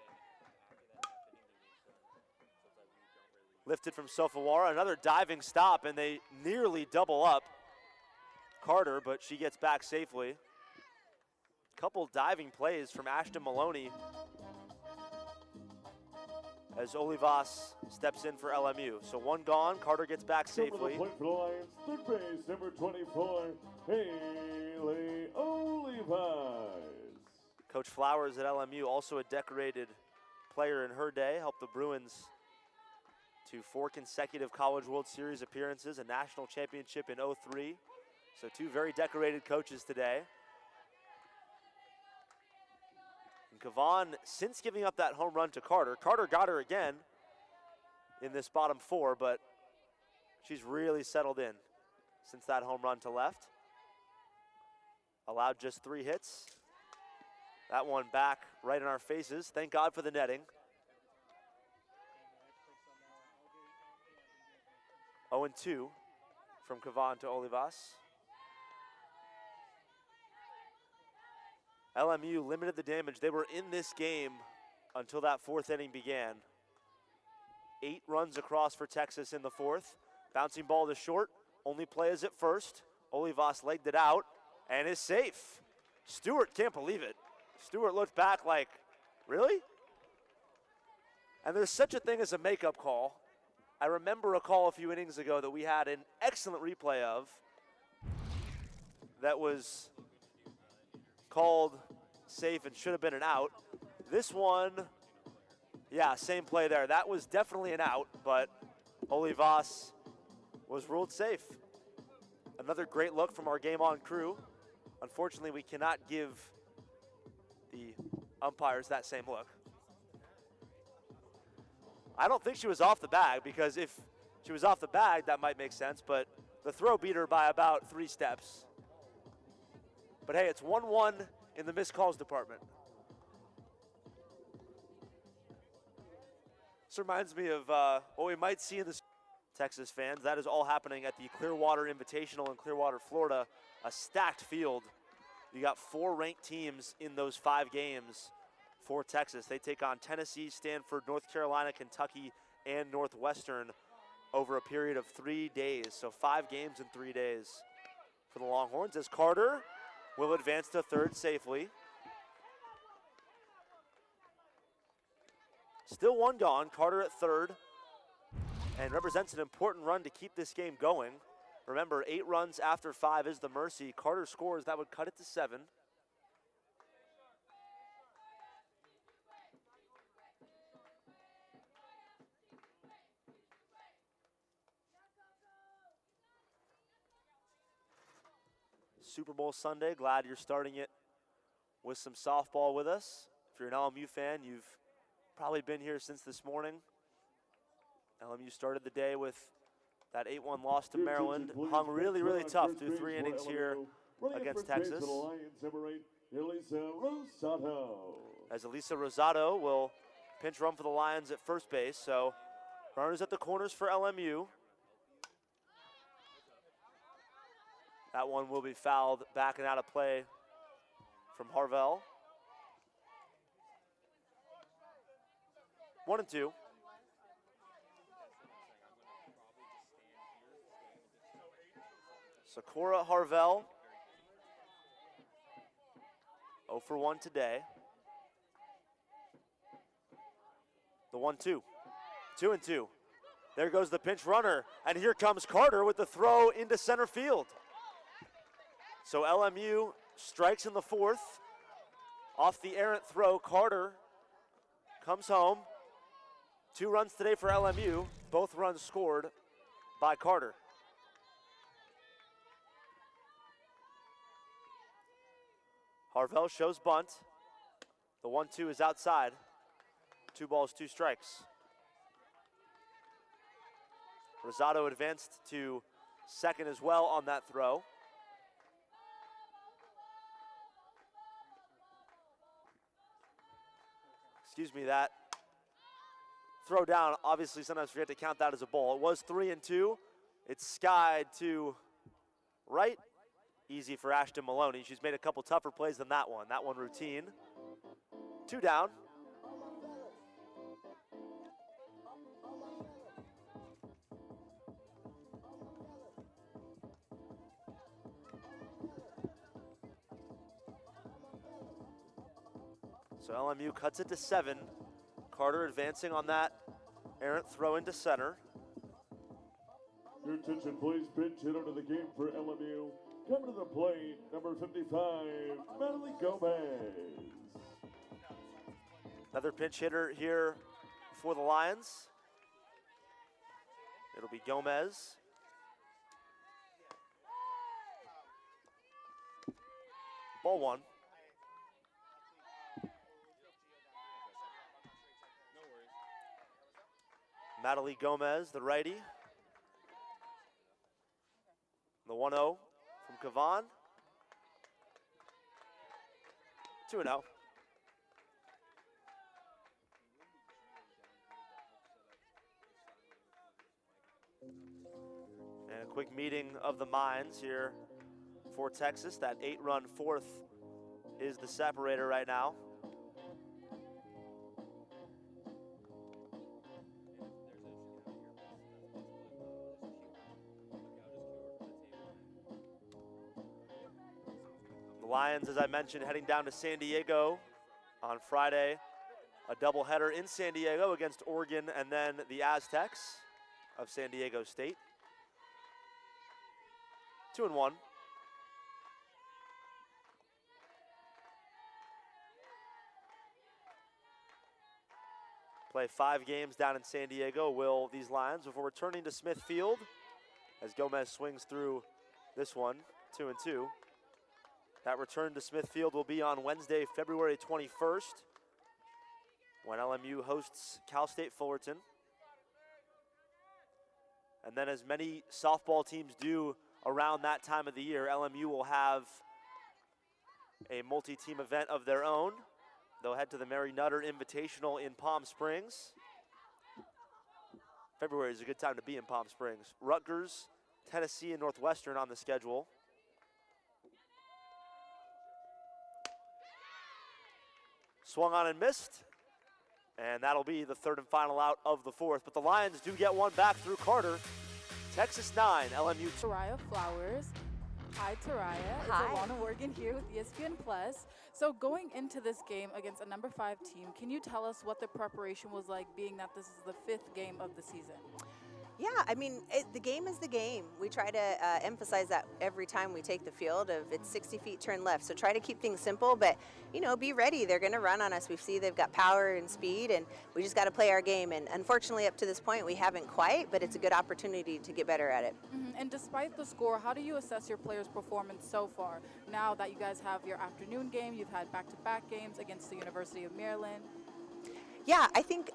Lifted from Sofawara, another diving stop, and they nearly double up Carter, but she gets back safely. Couple diving plays from Ashton Maloney as Olivas steps in for LMU. So one gone, Carter gets back safely. Point for the Lions, third base, number 24, Haley Olivas. Coach Flowers at LMU, also a decorated player in her day, helped the Bruins to 4 consecutive College World Series appearances, a national championship in '03. So 2 very decorated coaches today. And Kavan, since giving up that home run to Carter got her again in this bottom 4, but she's really settled in since that home run to left. Allowed just 3 hits. That one back right in our faces. Thank God for the netting. 0-2 from Kavan to Olivas. LMU limited the damage. They were in this game until that 4th inning began. 8 runs across for Texas in the 4th. Bouncing ball to short. Only play is at first. Olivas legged it out and is safe. Stewart can't believe it. Stewart looked back like, really? And there's such a thing as a makeup call. I remember a call a few innings ago that we had an excellent replay of that was called safe and should have been an out. This one, yeah, same play there. That was definitely an out, but Olivas was ruled safe. Another great look from our game on crew. Unfortunately, we cannot give the umpires that same look. I don't think she was off the bag, because if she was off the bag, that might make sense, but the throw beat her by about 3 steps. But hey, it's 1-1 in the missed calls department. This reminds me of what we might see in the Texas fans. That is all happening at the Clearwater Invitational in Clearwater, Florida. A stacked field. You got 4 ranked teams in those 5 games for Texas. They take on Tennessee, Stanford, North Carolina, Kentucky, and Northwestern over a period of 3 days. So 5 games in 3 days for the Longhorns, as Carter will advance to third safely. Still 1 gone, Carter at third, and represents an important run to keep this game going. Remember, 8 runs after 5 is the mercy. Carter scores, that would cut it to 7. Super Bowl Sunday, glad you're starting it with some softball with us. If you're an LMU fan, you've probably been here since this morning. LMU started the day with that 8-1 loss to Maryland. Hung really, really tough through 3 innings here against Texas. As Elisa Rosado will pinch run for the Lions at first base. So runners at the corners for LMU. That one will be fouled back and out of play from Harvell. 1-2. Sakura Harvell, 0 for 1 today. The 1-2, 2-2. There goes the pinch runner, and here comes Carter with the throw into center field. So LMU strikes in the 4th. Off the errant throw, Carter comes home. 2 runs today for LMU, both runs scored by Carter. Harvell shows bunt. The 1-2 is outside. 2 balls, 2 strikes. Rosado advanced to second as well on that throw. Excuse me, that throw down, obviously sometimes forget to count that as a ball. It was 3-2. It's skied to right. Easy for Ashton Maloney. She's made a couple tougher plays than that one. That one routine. 2 down. So LMU cuts it to 7. Carter advancing on that errant throw into center. Your attention, please. Pinch hitter to the game for LMU. Coming to the plate, number 55, Natalie Gomez. Another pinch hitter here for the Lions. It'll be Gomez. Ball 1. Natalie Gomez, the righty. The 1-0 from Kavan. 2-0. And a quick meeting of the minds here for Texas. That 8-run fourth is the separator right now. Lions, as I mentioned, heading down to San Diego on Friday. A doubleheader in San Diego against Oregon and then the Aztecs of San Diego State. 2-1. Play 5 games down in San Diego, will these Lions, before returning to Smith Field as Gomez swings through this one, 2-2. That return to Smith Field will be on Wednesday, February 21st, when LMU hosts Cal State Fullerton. And then, as many softball teams do around that time of the year, LMU will have a multi-team event of their own. They'll head to the Mary Nutter Invitational in Palm Springs. February is a good time to be in Palm Springs. Rutgers, Tennessee, and Northwestern on the schedule. Swung on and missed, and that'll be the third and final out of the fourth. But the Lions do get one back through Carter. Texas 9, LMU 2. Taraya Flowers. Hi, Taraya. Hi. It's Alana Morgan here with ESPN Plus. So going into this game against a number 5 team, can you tell us what the preparation was like, being that this is the 5th game of the season? Yeah, I mean, the game is the game. We try to emphasize that every time we take the field of it's 60 feet, turn left. So try to keep things simple, but, you know, be ready. They're going to run on us. We see they've got power and speed, and we just got to play our game. And unfortunately, up to this point, we haven't quite, but it's a good opportunity to get better at it. Mm-hmm. And despite the score, how do you assess your players' performance so far? Now that you guys have your afternoon game, you've had back-to-back games against the University of Maryland. Yeah, I think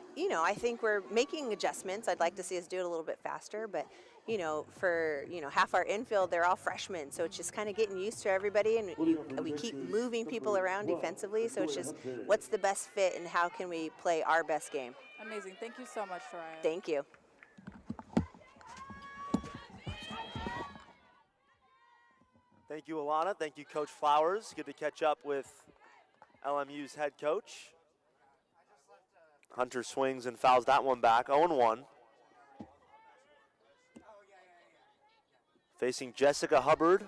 we're making adjustments. I'd like to see us do it a little bit faster, but, for, half our infield, they're all freshmen, so it's just kind of getting used to everybody, and we keep moving people around defensively, so it's just what's the best fit and how can we play our best game. Amazing. Thank you so much, Soraya. Thank you. Thank you, Alana. Thank you, Coach Flowers. Good to catch up with LMU's head coach. Hunter swings and fouls that one back, 0-1. Facing Jessica Hubbard,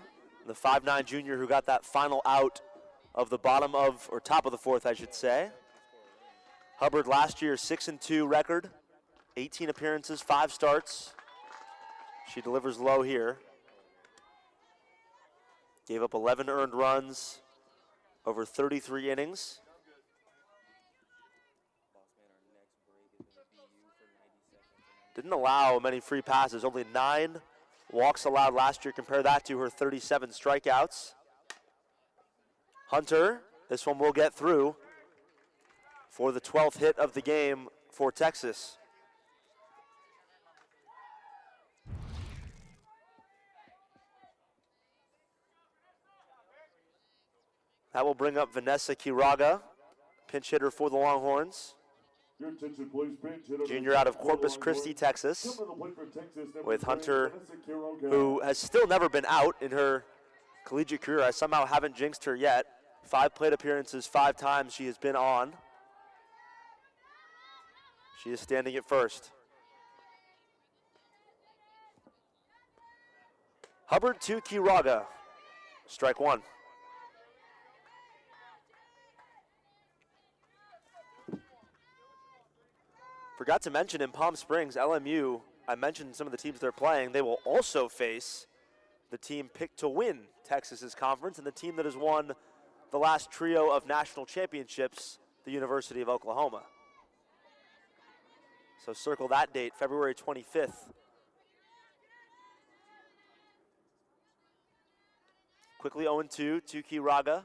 the 5'9" junior who got that final out of the top of the fourth, I should say. Hubbard last year, 6-2 record, 18 appearances, 5 starts. She delivers low here. Gave up 11 earned runs over 33 innings. Didn't allow many free passes, only 9 walks allowed last year. Compare that to her 37 strikeouts. Hunter, this one will get through for the 12th hit of the game for Texas. That will bring up Vanessa Kiraga, pinch hitter for the Longhorns. Your attention, please. Pinch hitter Junior out of Corpus Christi, Texas, with Hunter, who has still never been out in her collegiate career. I somehow haven't jinxed her yet. 5 plate appearances, 5 times she has been on. She is standing at first. Hubbard to Kiraga. Strike 1. Forgot to mention in Palm Springs, LMU, I mentioned some of the teams they're playing. They will also face the team picked to win Texas's conference and the team that has won the last trio of national championships, the University of Oklahoma. So circle that date, February 25th. Quickly 0-2 to Kiraga.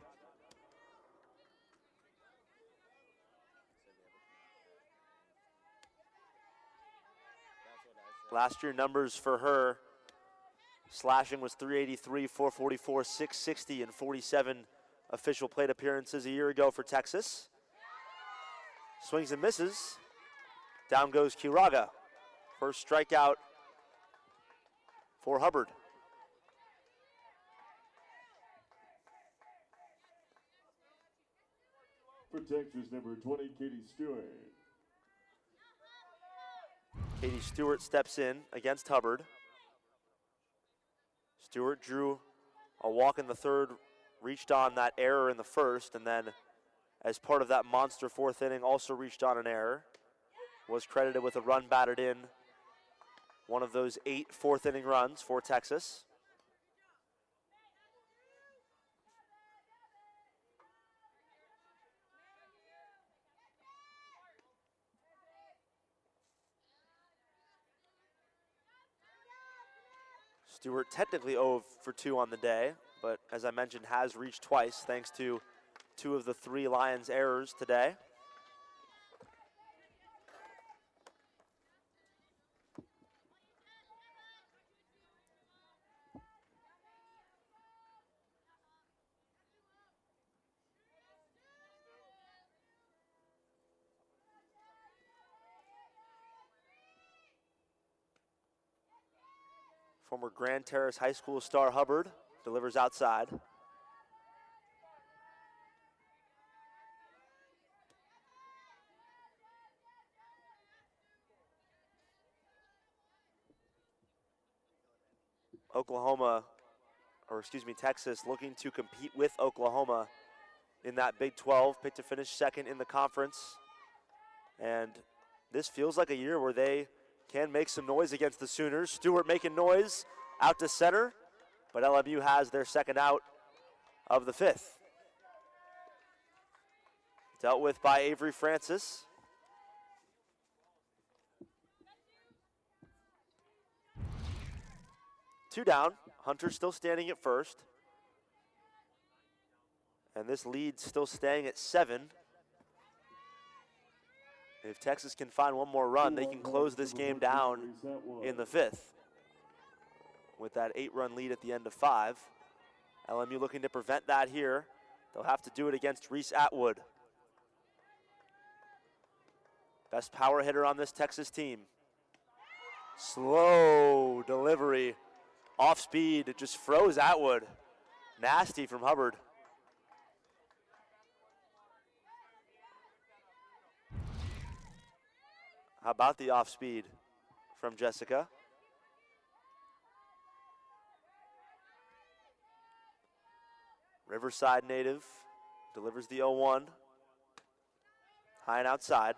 Last year numbers for her, slashing was 383, 444, 660, and 47 official plate appearances a year ago for Texas. Swings and misses. Down goes Kiraga. First strikeout for Hubbard. For Texas, number 20, Katie Stewart. Katie Stewart steps in against Hubbard. Stewart drew a walk in the third, reached on that error in the first, and then as part of that monster 4th inning also reached on an error. Was credited with a run batted in. One of those 8 4th inning runs for Texas. Stewart technically 0 for 2 on the day, but as I mentioned, has reached twice thanks to 2 of the 3 Lions errors today. Former Grand Terrace High School star Hubbard delivers outside. Texas looking to compete with Oklahoma in that Big 12, picked to finish second in the conference. And this feels like a year where they can make some noise against the Sooners. Stewart making noise out to center, but LMU has their second out of the 5th. Dealt with by Avery Francis. Two down. Hunter still standing at first. And this lead still staying at 7. If Texas can find one more run, they can close this game down in the 5th with that 8-run lead at the end of 5. LMU looking to prevent that here. They'll have to do it against Reese Atwood. Best power hitter on this Texas team. Slow delivery. Off speed, it just froze Atwood. Nasty from Hubbard. How about the off speed from Jessica? Riverside native delivers the 0-1. High and outside.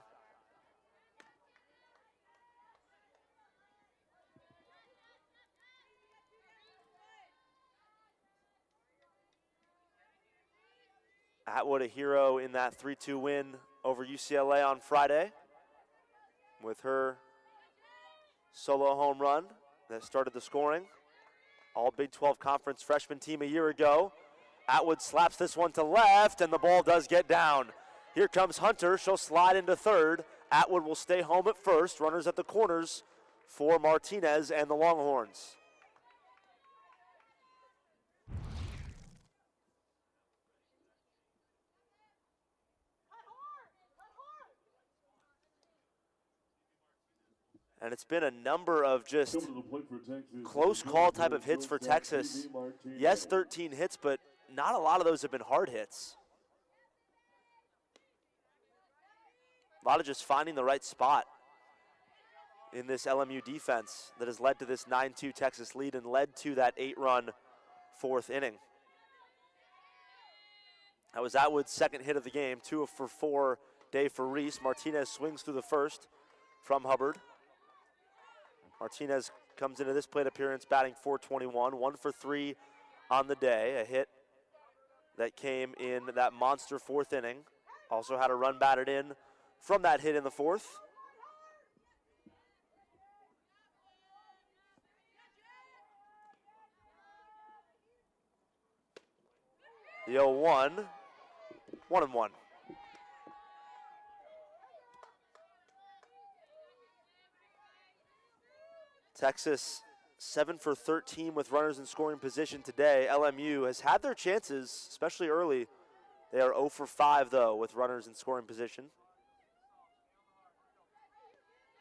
Atwood a hero in that 3-2 win over UCLA on Friday with her solo home run that started the scoring. All Big 12 Conference freshman team a year ago. Atwood slaps this one to left, and the ball does get down. Here comes Hunter. She'll slide into third. Atwood will stay home at first. Runners at the corners for Martinez and the Longhorns. And it's been a number of just Coming to the plate for Texas, close call type of hits for Texas. Yes, 13 hits, but not a lot of those have been hard hits. A lot of just finding the right spot in this LMU defense that has led to this 9-2 Texas lead and led to that 8-run fourth inning. That was Atwood's second hit of the game, 2 for 4 day for Reese. Martinez swings through the first from Hubbard. Martinez comes into this plate appearance batting .421, 1 for 3 on the day, a hit that came in that monster fourth inning. Also had a run batted in from that hit in the fourth. The 0-1, 1-1. Texas 7 for 13 with runners in scoring position today. LMU has had their chances, especially early. They are 0 for 5 though with runners in scoring position.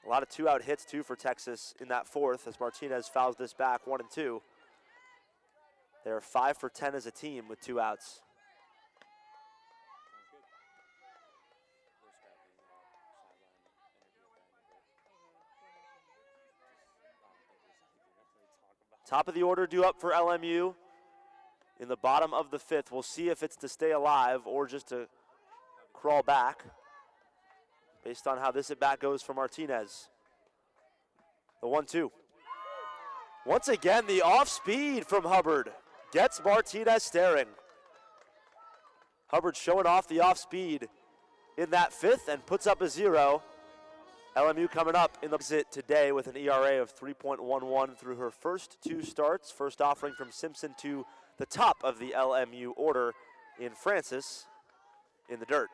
A lot of 2-out hits too for Texas in that fourth as Martinez fouls this back 1-2. They are 5 for 10 as a team with 2 outs. Top of the order due up for LMU in the bottom of the fifth. We'll see if it's to stay alive or just to crawl back based on how this at-bat goes for Martinez. The 1-2. Once again, the off-speed from Hubbard gets Martinez staring. Hubbard showing off the off-speed in that fifth and puts up a 0. LMU coming up in the exit today with an ERA of 3.11 through her first 2 starts. First offering from Simpson to the top of the LMU order in Francis in the dirt.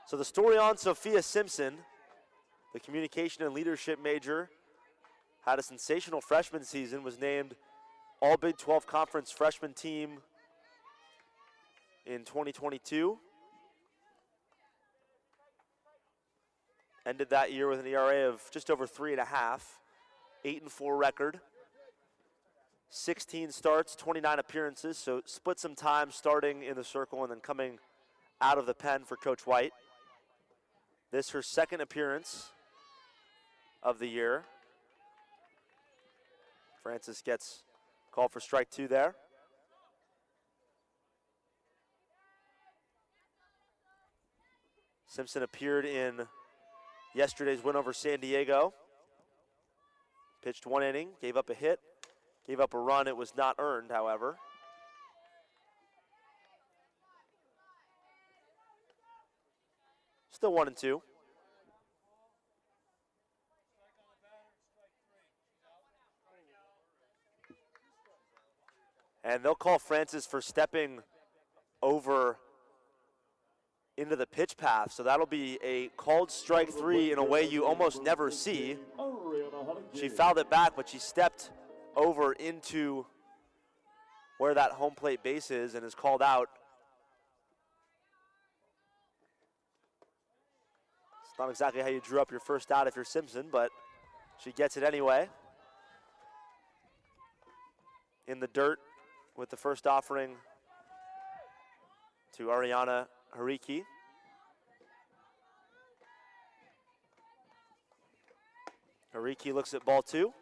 So the story on Sophia Simpson, the communication and leadership major, had a sensational freshman season, was named All Big 12 Conference freshman team in 2022. Ended that year with an ERA of just over 3.5, 8-4 record, 16 starts, 29 appearances, so split some time starting in the circle and then coming out of the pen for Coach White. This her second appearance of the year. Francis gets called for strike 2 there. Simpson appeared in yesterday's win over San Diego. Pitched 1 inning, gave up a hit, gave up a run. It was not earned, however. Still 1-2. And they'll call Francis for stepping over into the pitch path. So that'll be a called strike 3 in a way you almost never see. She fouled it back, but she stepped over into where that home plate base is and is called out. It's not exactly how you drew up your first out if you're Simpson, but she gets it anyway. In the dirt with the first offering to Ariana Hariki. Hariki looks at ball 2.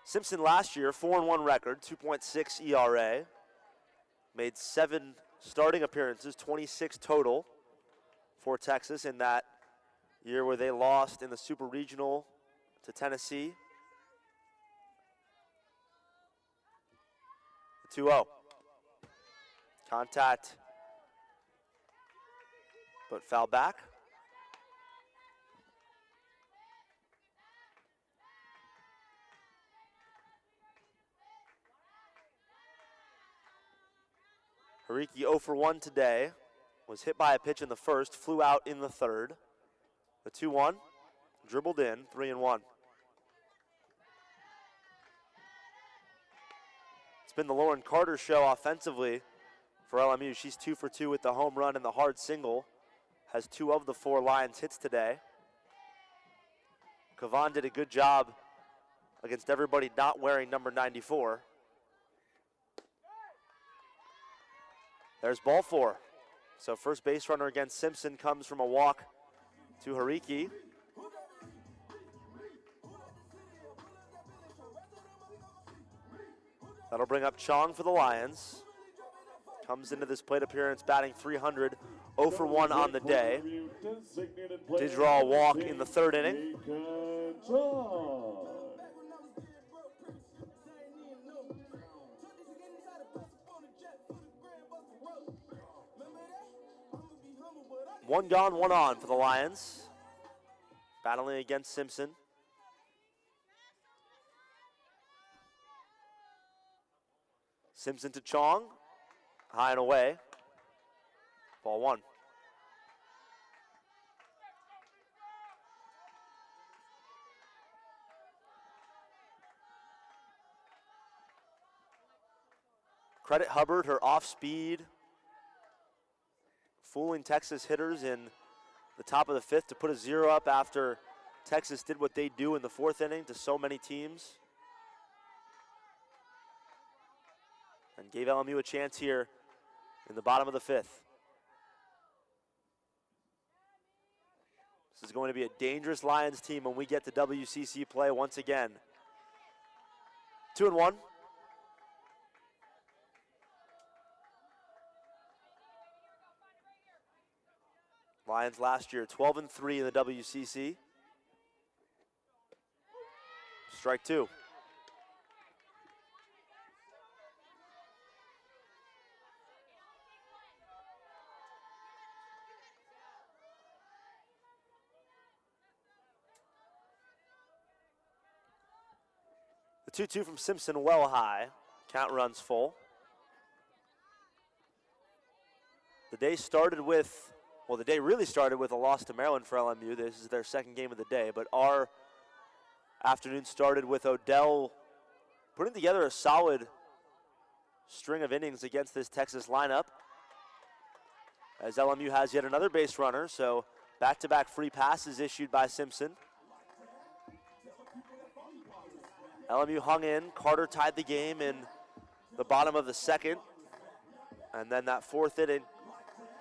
Simpson last year, 4-1 record, 2.6 ERA. Made 7 starting appearances, 26 total for Texas in that year where they lost in the Super Regional to Tennessee. 2-0. Contact, but foul back. Hariki 0 for 1 today. Was hit by a pitch in the first, flew out in the third. The 2-1, dribbled in, 3-1. It's been the Lauren Carter show offensively for LMU. She's 2 for 2 with the home run and the hard single. Has 2 of the 4 Lions hits today. Kavan did a good job against everybody not wearing number 94. There's ball 4. So first base runner against Simpson comes from a walk to Hariki. That'll bring up Chong for the Lions. Comes into this plate appearance batting .300, 0 for 1 on the day. Did draw a walk in the 3rd inning. One gone, 1 on for the Lions. Battling against Simpson. Simpson to Chong. High and away. Ball 1. Credit Hubbard, her off speed, fooling Texas hitters in the top of the 5th to put a 0 up after Texas did what they do in the 4th inning to so many teams. And gave LMU a chance here in the bottom of the 5th. This is going to be a dangerous Lions team when we get to WCC play once again. 2-1. Lions last year 12-3 in the WCC. Strike 2. The 2-2 from Simpson well high. Count runs full. The day started with, well, the day really started with a loss to Maryland for LMU. This is their 2nd game of the day, but our afternoon started with Odell putting together a solid string of innings against this Texas lineup, as LMU has yet another base runner, so back-to-back free passes issued by Simpson. LMU hung in. Carter tied the game in the bottom of the 2nd. And then that 4th inning,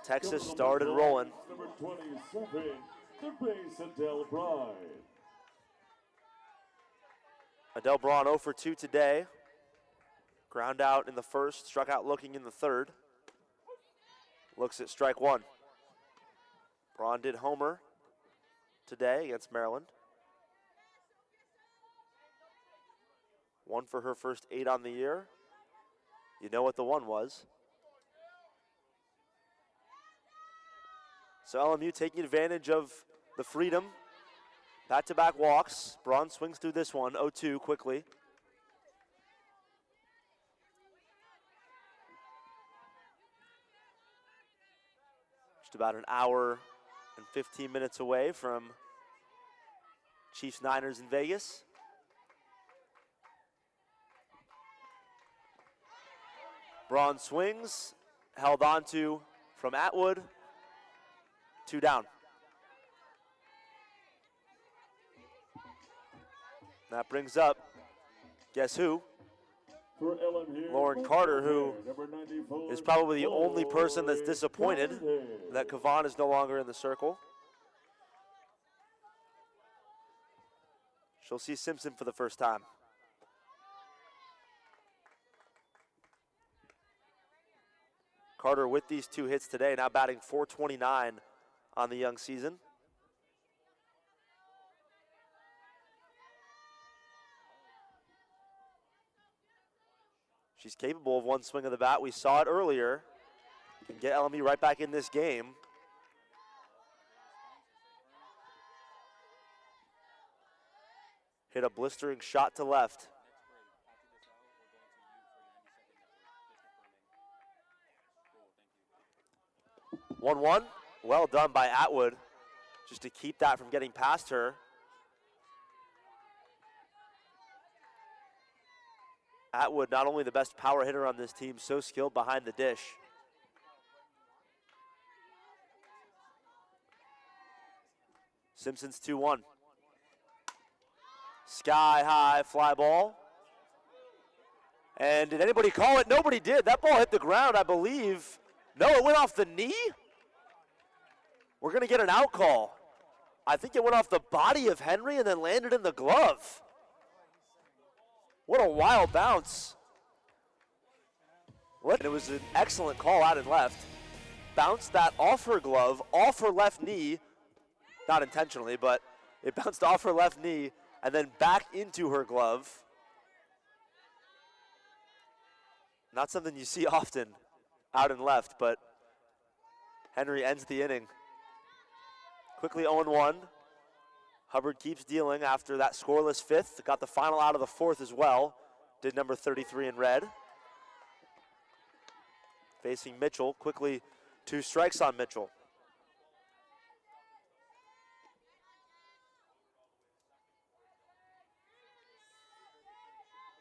Texas started rolling. Number 27, the base Adele Bride. Adele Braun 0 for 2 today. Ground out in the 1st, struck out looking in the 3rd. Looks at strike 1. Braun did homer today against Maryland. 1 for her first 8 on the year. You know what the 1 was. So LMU taking advantage of the freedom. Back-to-back walks. Braun swings through this one, 0-2 quickly. Just about an hour and 15 minutes away from Chiefs Niners in Vegas. Braun swings, held on to from Atwood. 2 down. That brings up, guess who? For LMU, Lauren Carter, who is probably the only person that's disappointed that Kavan is no longer in the circle. She'll see Simpson for the first time. Carter with these 2 hits today, now batting .429 on the young season. She's capable of 1 swing of the bat. We saw it earlier. Can get LMU right back in this game. Hit a blistering shot to left. One. Well done by Atwood, just to keep that from getting past her. Atwood, not only the best power hitter on this team, so skilled behind the dish. Simpson's 2-1. Sky high fly ball. And did anybody call it? Nobody did. That ball hit the ground, I believe. No, it went off the knee? We're going to get an out call. I think it went off the body of Henry and then landed in the glove. What a wild bounce. And it was an excellent call out and left. Bounced that off her glove, off her left knee. Not intentionally, but it bounced off her left knee and then back into her glove. Not something you see often out and left, but Henry ends the inning. Quickly 0-1. Hubbard keeps dealing after that scoreless fifth. Got the final out of the fourth as well. Did number 33 in red. Facing Mitchell. Quickly 2 strikes on Mitchell.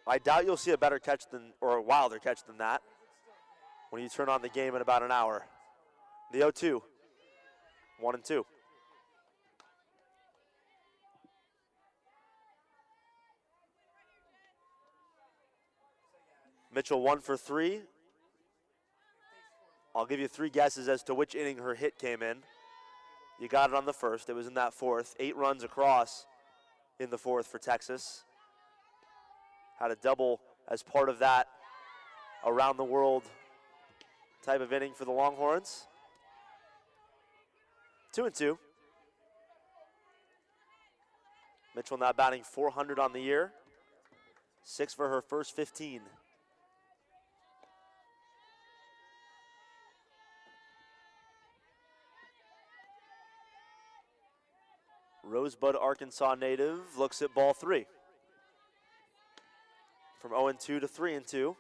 I doubt you'll see a better catch than, or a wilder catch than that when you turn on the game in about an hour. The 0-2, 1-2. Mitchell 1 for 3. I'll give you 3 guesses as to which inning her hit came in. You got it on the first. It was in that fourth. 8 runs across in the fourth for Texas. Had a double as part of that around the world type of inning for the Longhorns. 2-2. Mitchell now batting .400 on the year. 6 for her first 15. Rosebud, Arkansas native, looks at ball 3. From 0-2 to 3-2.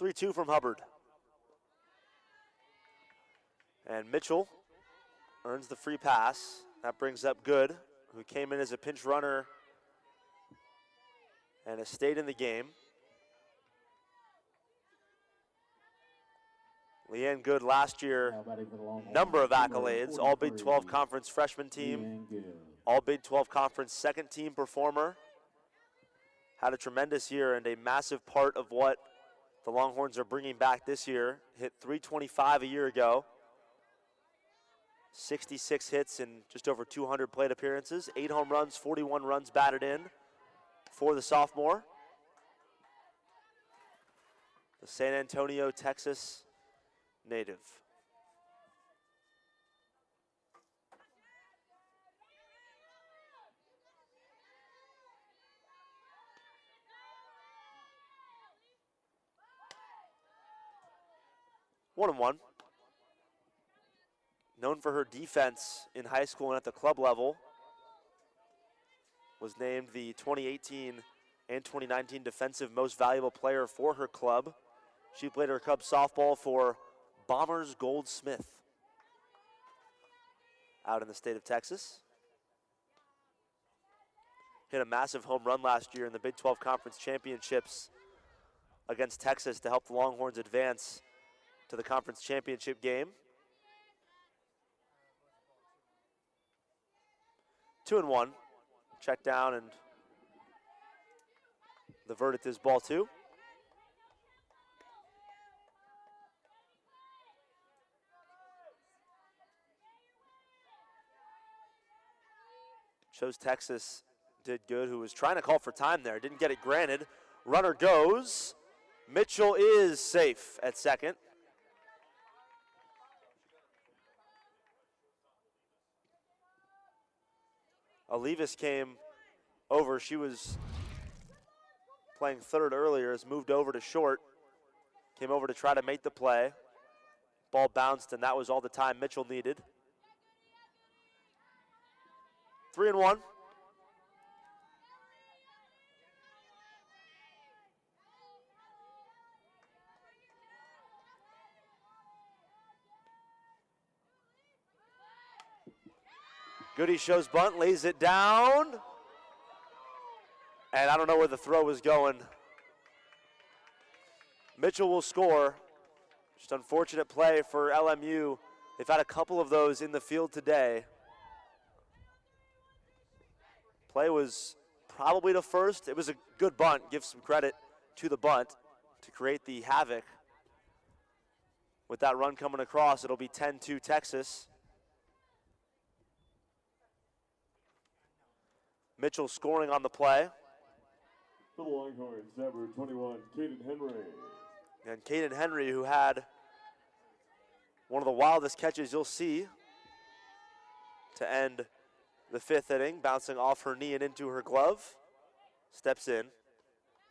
(3-2) from Hubbard. And Mitchell earns the free pass. That brings up Good, who came in as a pinch runner and has stayed in the game. Leanne Good last year, number of accolades, all Big 12 Conference freshman team, all Big 12 Conference second team performer. Had a tremendous year and a massive part of what the Longhorns are bringing back this year. Hit .325 a year ago. 66 hits in just over 200 plate appearances, 8 home runs, 41 runs batted in for the sophomore. The San Antonio, Texas native. One and one. Known for her defense in high school and at the club level. Was named the 2018 and 2019 Defensive Most Valuable Player for her club. She played her club softball for Bombers Goldsmith out in the state of Texas. Hit a massive home run last year in the Big 12 Conference Championships against Texas to help the Longhorns advance to the conference championship game. 2-1. Check down, and the verdict is ball 2. Shows Texas did good, who was trying to call for time there. Didn't get it granted. Runner goes. Mitchell is safe at second. Olivas came over. She was playing third earlier, has moved over to short. Came over to try to make the play. Ball bounced, and that was all the time Mitchell needed. 3-1. Goody shows bunt, lays it down. And I don't know where the throw was going. Mitchell will score. Just unfortunate play for LMU. They've had a couple of those in the field today. Play was probably to first. It was a good bunt. Give some credit to the bunt to create the havoc. With that run coming across, it'll be 10-2 Texas. Mitchell scoring on the play. For the Longhorns, number 21, Caden Henry. And Caden Henry, who had one of the wildest catches you'll see to end the 5th inning, bouncing off her knee and into her glove, steps in.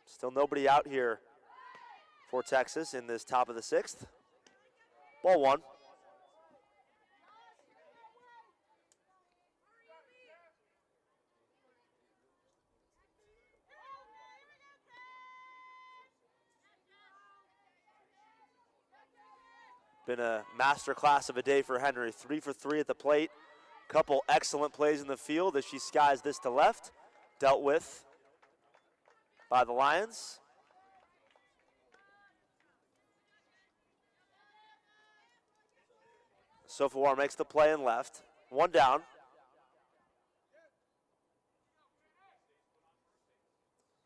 Still nobody out here for Texas in this top of the 6th. Ball 1. Been a master class of a day for Henry. 3 for 3 at the plate. Couple excellent plays in the field as she skies this to left. Dealt with by the Lions. Sofawar makes the play and left. 1 down.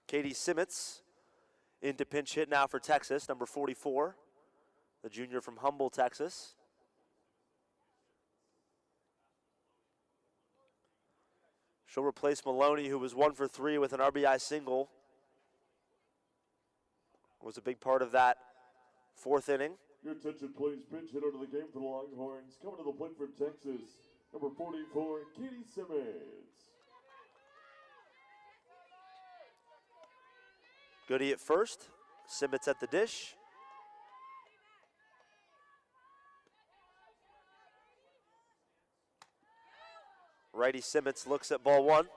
Katie Simmons into pinch hit now for Texas, number 44. The junior from Humble, Texas. She'll replace Maloney, who was 1 for 3 with an RBI single. Was a big part of that 4th inning. Your attention, please. Pinch hitter to the game for the Longhorns. Coming to the plate for Texas, number 44, Katie Simmons. Goody at first. Simmons at the dish. Righty Simmons looks at ball 1.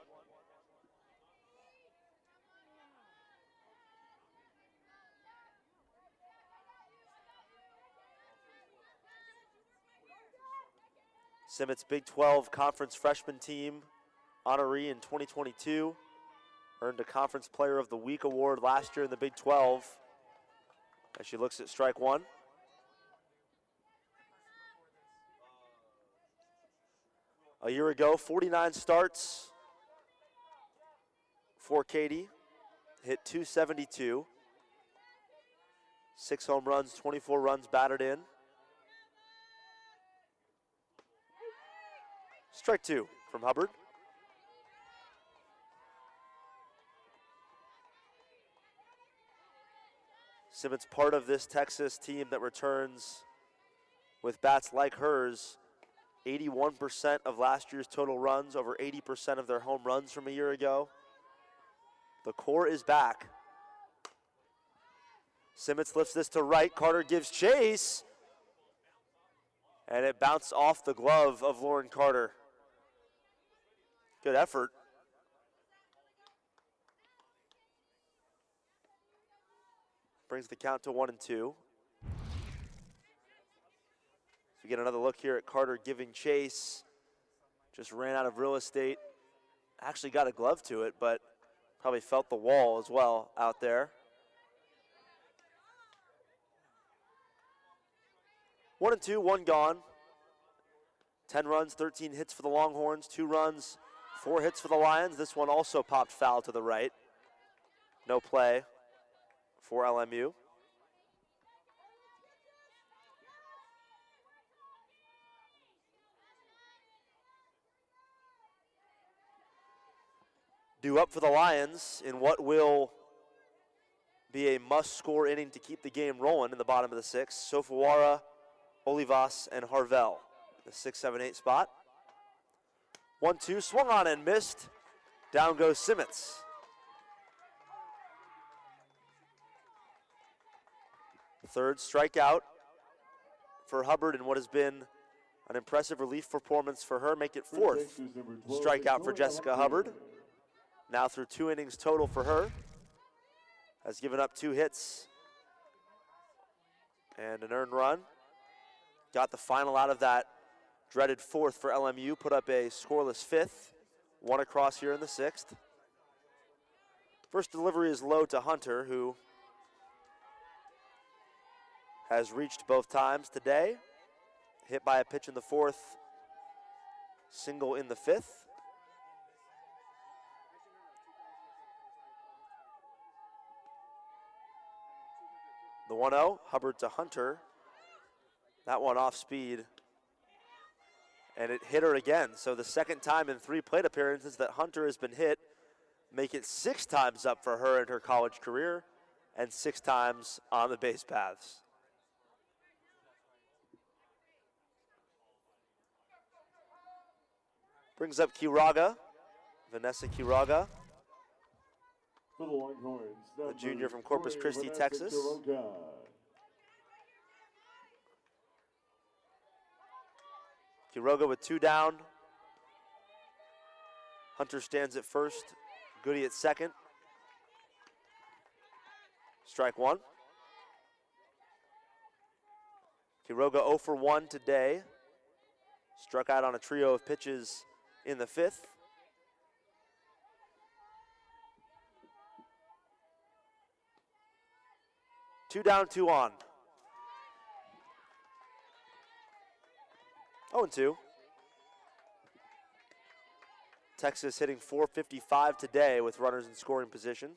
Simmons Big 12 Conference Freshman Team honoree in 2022. Earned a Conference Player of the Week award last year in the Big 12. As she looks at strike 1. A year ago, 49 starts for Katie. Hit .272. 6 home runs, 24 runs batted in. Strike 2 from Hubbard. Simmons part of this Texas team that returns with bats like hers. 81% of last year's total runs, over 80% of their home runs from a year ago. The core is back. Simmons lifts this to right. Carter gives chase. And it bounced off the glove of Lauren Carter. Good effort. Brings the count to 1-2. We get another look here at Carter giving chase. Just ran out of real estate. Actually got a glove to it, but probably felt the wall as well out there. 1-2, 1 gone. 10 runs, 13 hits for the Longhorns, 2 runs, 4 hits for the Lions. This one also popped foul to the right. No play for LMU. Due up for the Lions in what will be a must-score inning to keep the game rolling in the bottom of the 6th. Sofawara, Olivas, and Harvell, the 6, 7, 8 spot. 1-2, swung on and missed. Down goes Simmons. Third strikeout for Hubbard in what has been an impressive relief performance for her. Make it 4th strikeout for Jessica Hubbard. Now through 2 innings total for her. Has given up 2 hits and an earned run. Got the final out of that dreaded fourth for LMU, put up a scoreless fifth, one across here in the sixth. First delivery is low to Hunter, who has reached both times today. Hit by a pitch in the fourth, single in the fifth. The 1-0, Hubbard to Hunter. That one off speed, and it hit her again. So the second time in 3 plate appearances that Hunter has been hit, make it 6 times up for her in her college career, and 6 times on the base paths. Brings up Quiroga, Vanessa Quiroga, For the Longhorns, the junior from Corpus Christi, Texas. Quiroga with 2 down. Hunter stands at first, Goody at second. Strike 1. Quiroga 0 for 1 today. Struck out on a trio of pitches in the fifth. Two down, 2 on. 0-2. Texas hitting .455 today with runners in scoring position.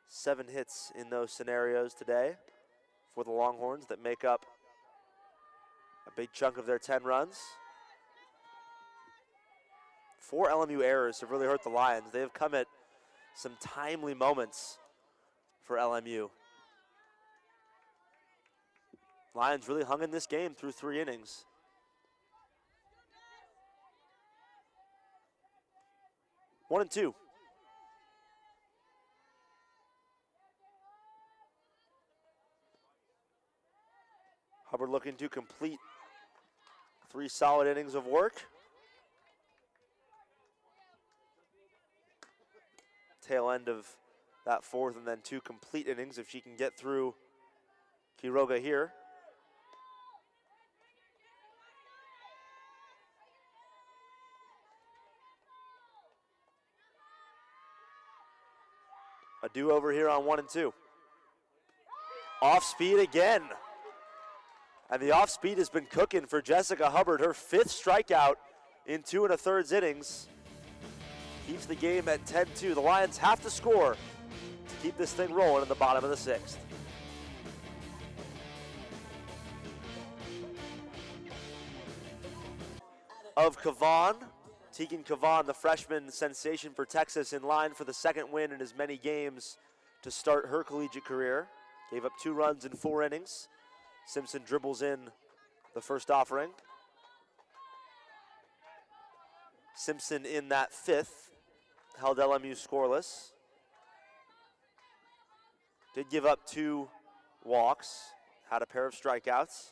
Seven hits in those scenarios today for the Longhorns that make up a big chunk of their 10 runs. 4 LMU errors have really hurt the Lions. They have come at some timely moments for LMU. Lions really hung in this game through 3 innings. One and two. Hubbard looking to complete 3 solid innings of work. Tail end of that 4th, and then 2 complete innings if she can get through Quiroga here. A do-over here on 1 and 2. Off speed again. And the off speed has been cooking for Jessica Hubbard. Her 5th strikeout in 2 1/3 innings. Keeps the game at 10-2. The Lions have to score to keep this thing rolling in the bottom of the 6th. Of Kavan, Tegan Kavan, the freshman sensation for Texas, in line for the 2nd win in as many games to start her collegiate career. Gave up 2 runs in 4 innings. Simpson dribbles in the first offering. Simpson in that 5th held LMU scoreless. Did give up 2 walks, had a pair of strikeouts.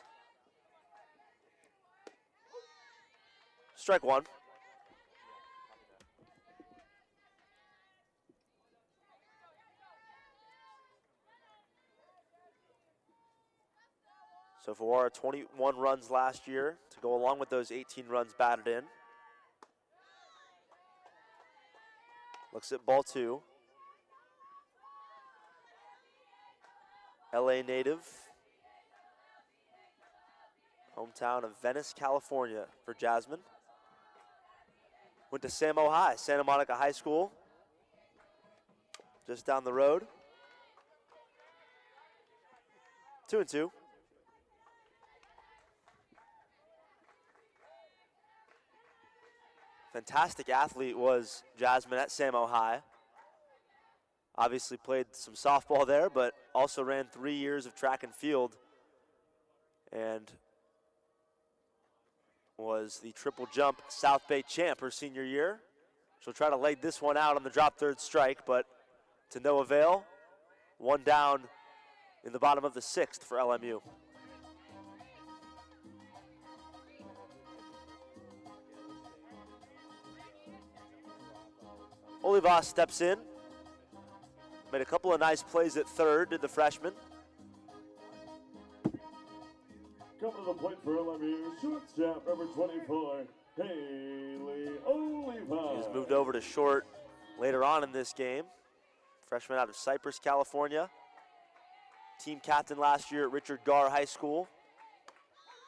Strike 1. So for 21 runs last year to go along with those 18 runs batted in. Looks at ball 2. LA native. Hometown of Venice, California for Jasmine. Went to Samo High, Santa Monica High School. Just down the road. 2 and 2. Fantastic athlete was Jasmine at Samo High. Obviously played some softball there, but also ran 3 years of track and field and was the triple jump South Bay champ her senior year. She'll try to lay this one out on the drop 3rd strike, but to no avail. 1 down in the bottom of the 6th for LMU. Olivas steps in. Made a couple of nice plays at 3rd, did the freshman. Coming to the plate for LMU, shortstop number 24, Haley Oliva. He's moved over to short later on in this game. Freshman out of Cypress, California. Team captain last year at Richard Garr High School.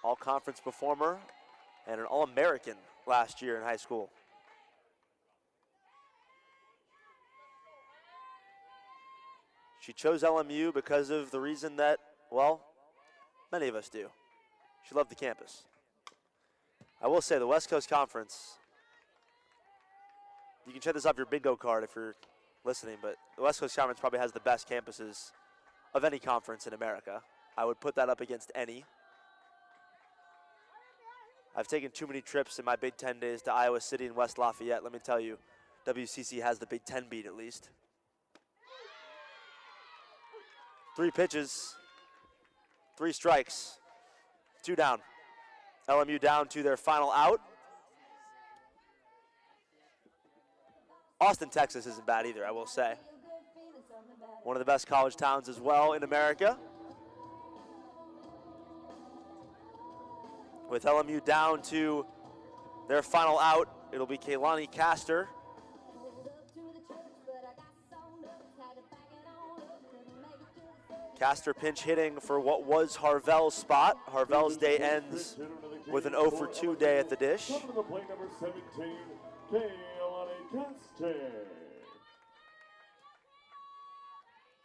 All-conference performer and an All-American last year in high school. She chose LMU because of the reason that, well, many of us do. She loved the campus. I will say the West Coast Conference, you can check this off your bingo card if you're listening, but the West Coast Conference probably has the best campuses of any conference in America. I would put that up against any. I've taken too many trips in my Big Ten days to Iowa City and West Lafayette. Let me tell you, WCC has the Big Ten beat at least. 3 pitches, 3 strikes, 2 down. LMU down to their final out. Austin, Texas isn't bad either, I will say. One of the best college towns as well in America. With LMU down to their final out, it'll be Kaylani Castor. Castor pinch hitting for what was Harvell's spot. Harvell's day ends with an 0 for 2 day at the dish. Coming to the plate number 17, Kaylani Castor.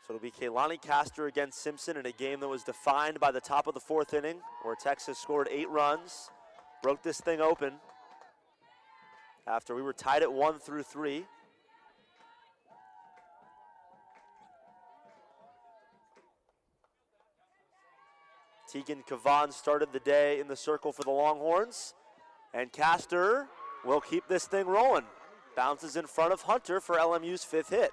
So it'll be Kaylani Castor against Simpson in a game that was defined by the top of the 4th inning, where Texas scored 8 runs, broke this thing open after we were tied at 1 through 3. Tegan Kavan started the day in the circle for the Longhorns, and Castor will keep this thing rolling. Bounces in front of Hunter for LMU's 5th hit.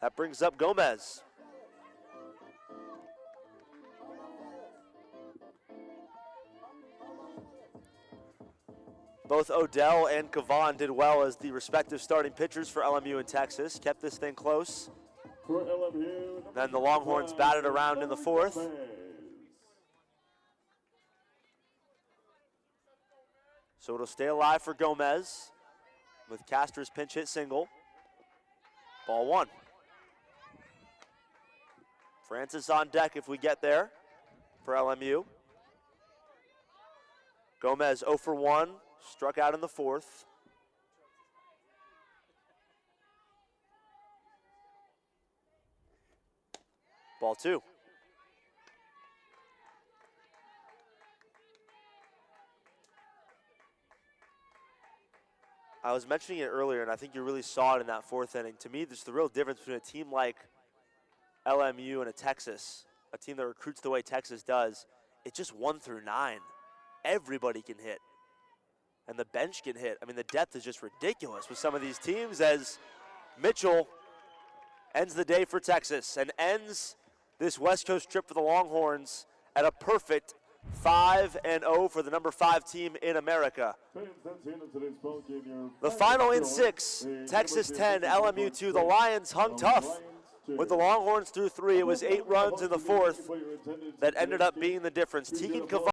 That brings up Gomez. Both Odell and Kavan did well as the respective starting pitchers for LMU and Texas. Kept this thing close. For LMU, Then the Longhorns batted around in the 4th. So it'll stay alive for Gomez with Castor's pinch hit single. Ball 1. Francis on deck if we get there for LMU. Gomez 0 for 1, struck out in the 4th. Ball 2. I was mentioning it earlier, and I think you really saw it in that 4th inning. To me, there's the real difference between a team like LMU and a Texas, a team that recruits the way Texas does. It's just 1 through 9. Everybody can hit, and the bench can hit. I mean, the depth is just ridiculous with some of these teams, as Mitchell ends the day for Texas and ends this West Coast trip for the Longhorns at a perfect 5-0 for the number 5 team in America. The final in 6, Texas 10, LMU 2. The Lions hung tough with the Longhorns through 3. It was 8 runs in the 4th that ended up being the difference. Tegan Kavan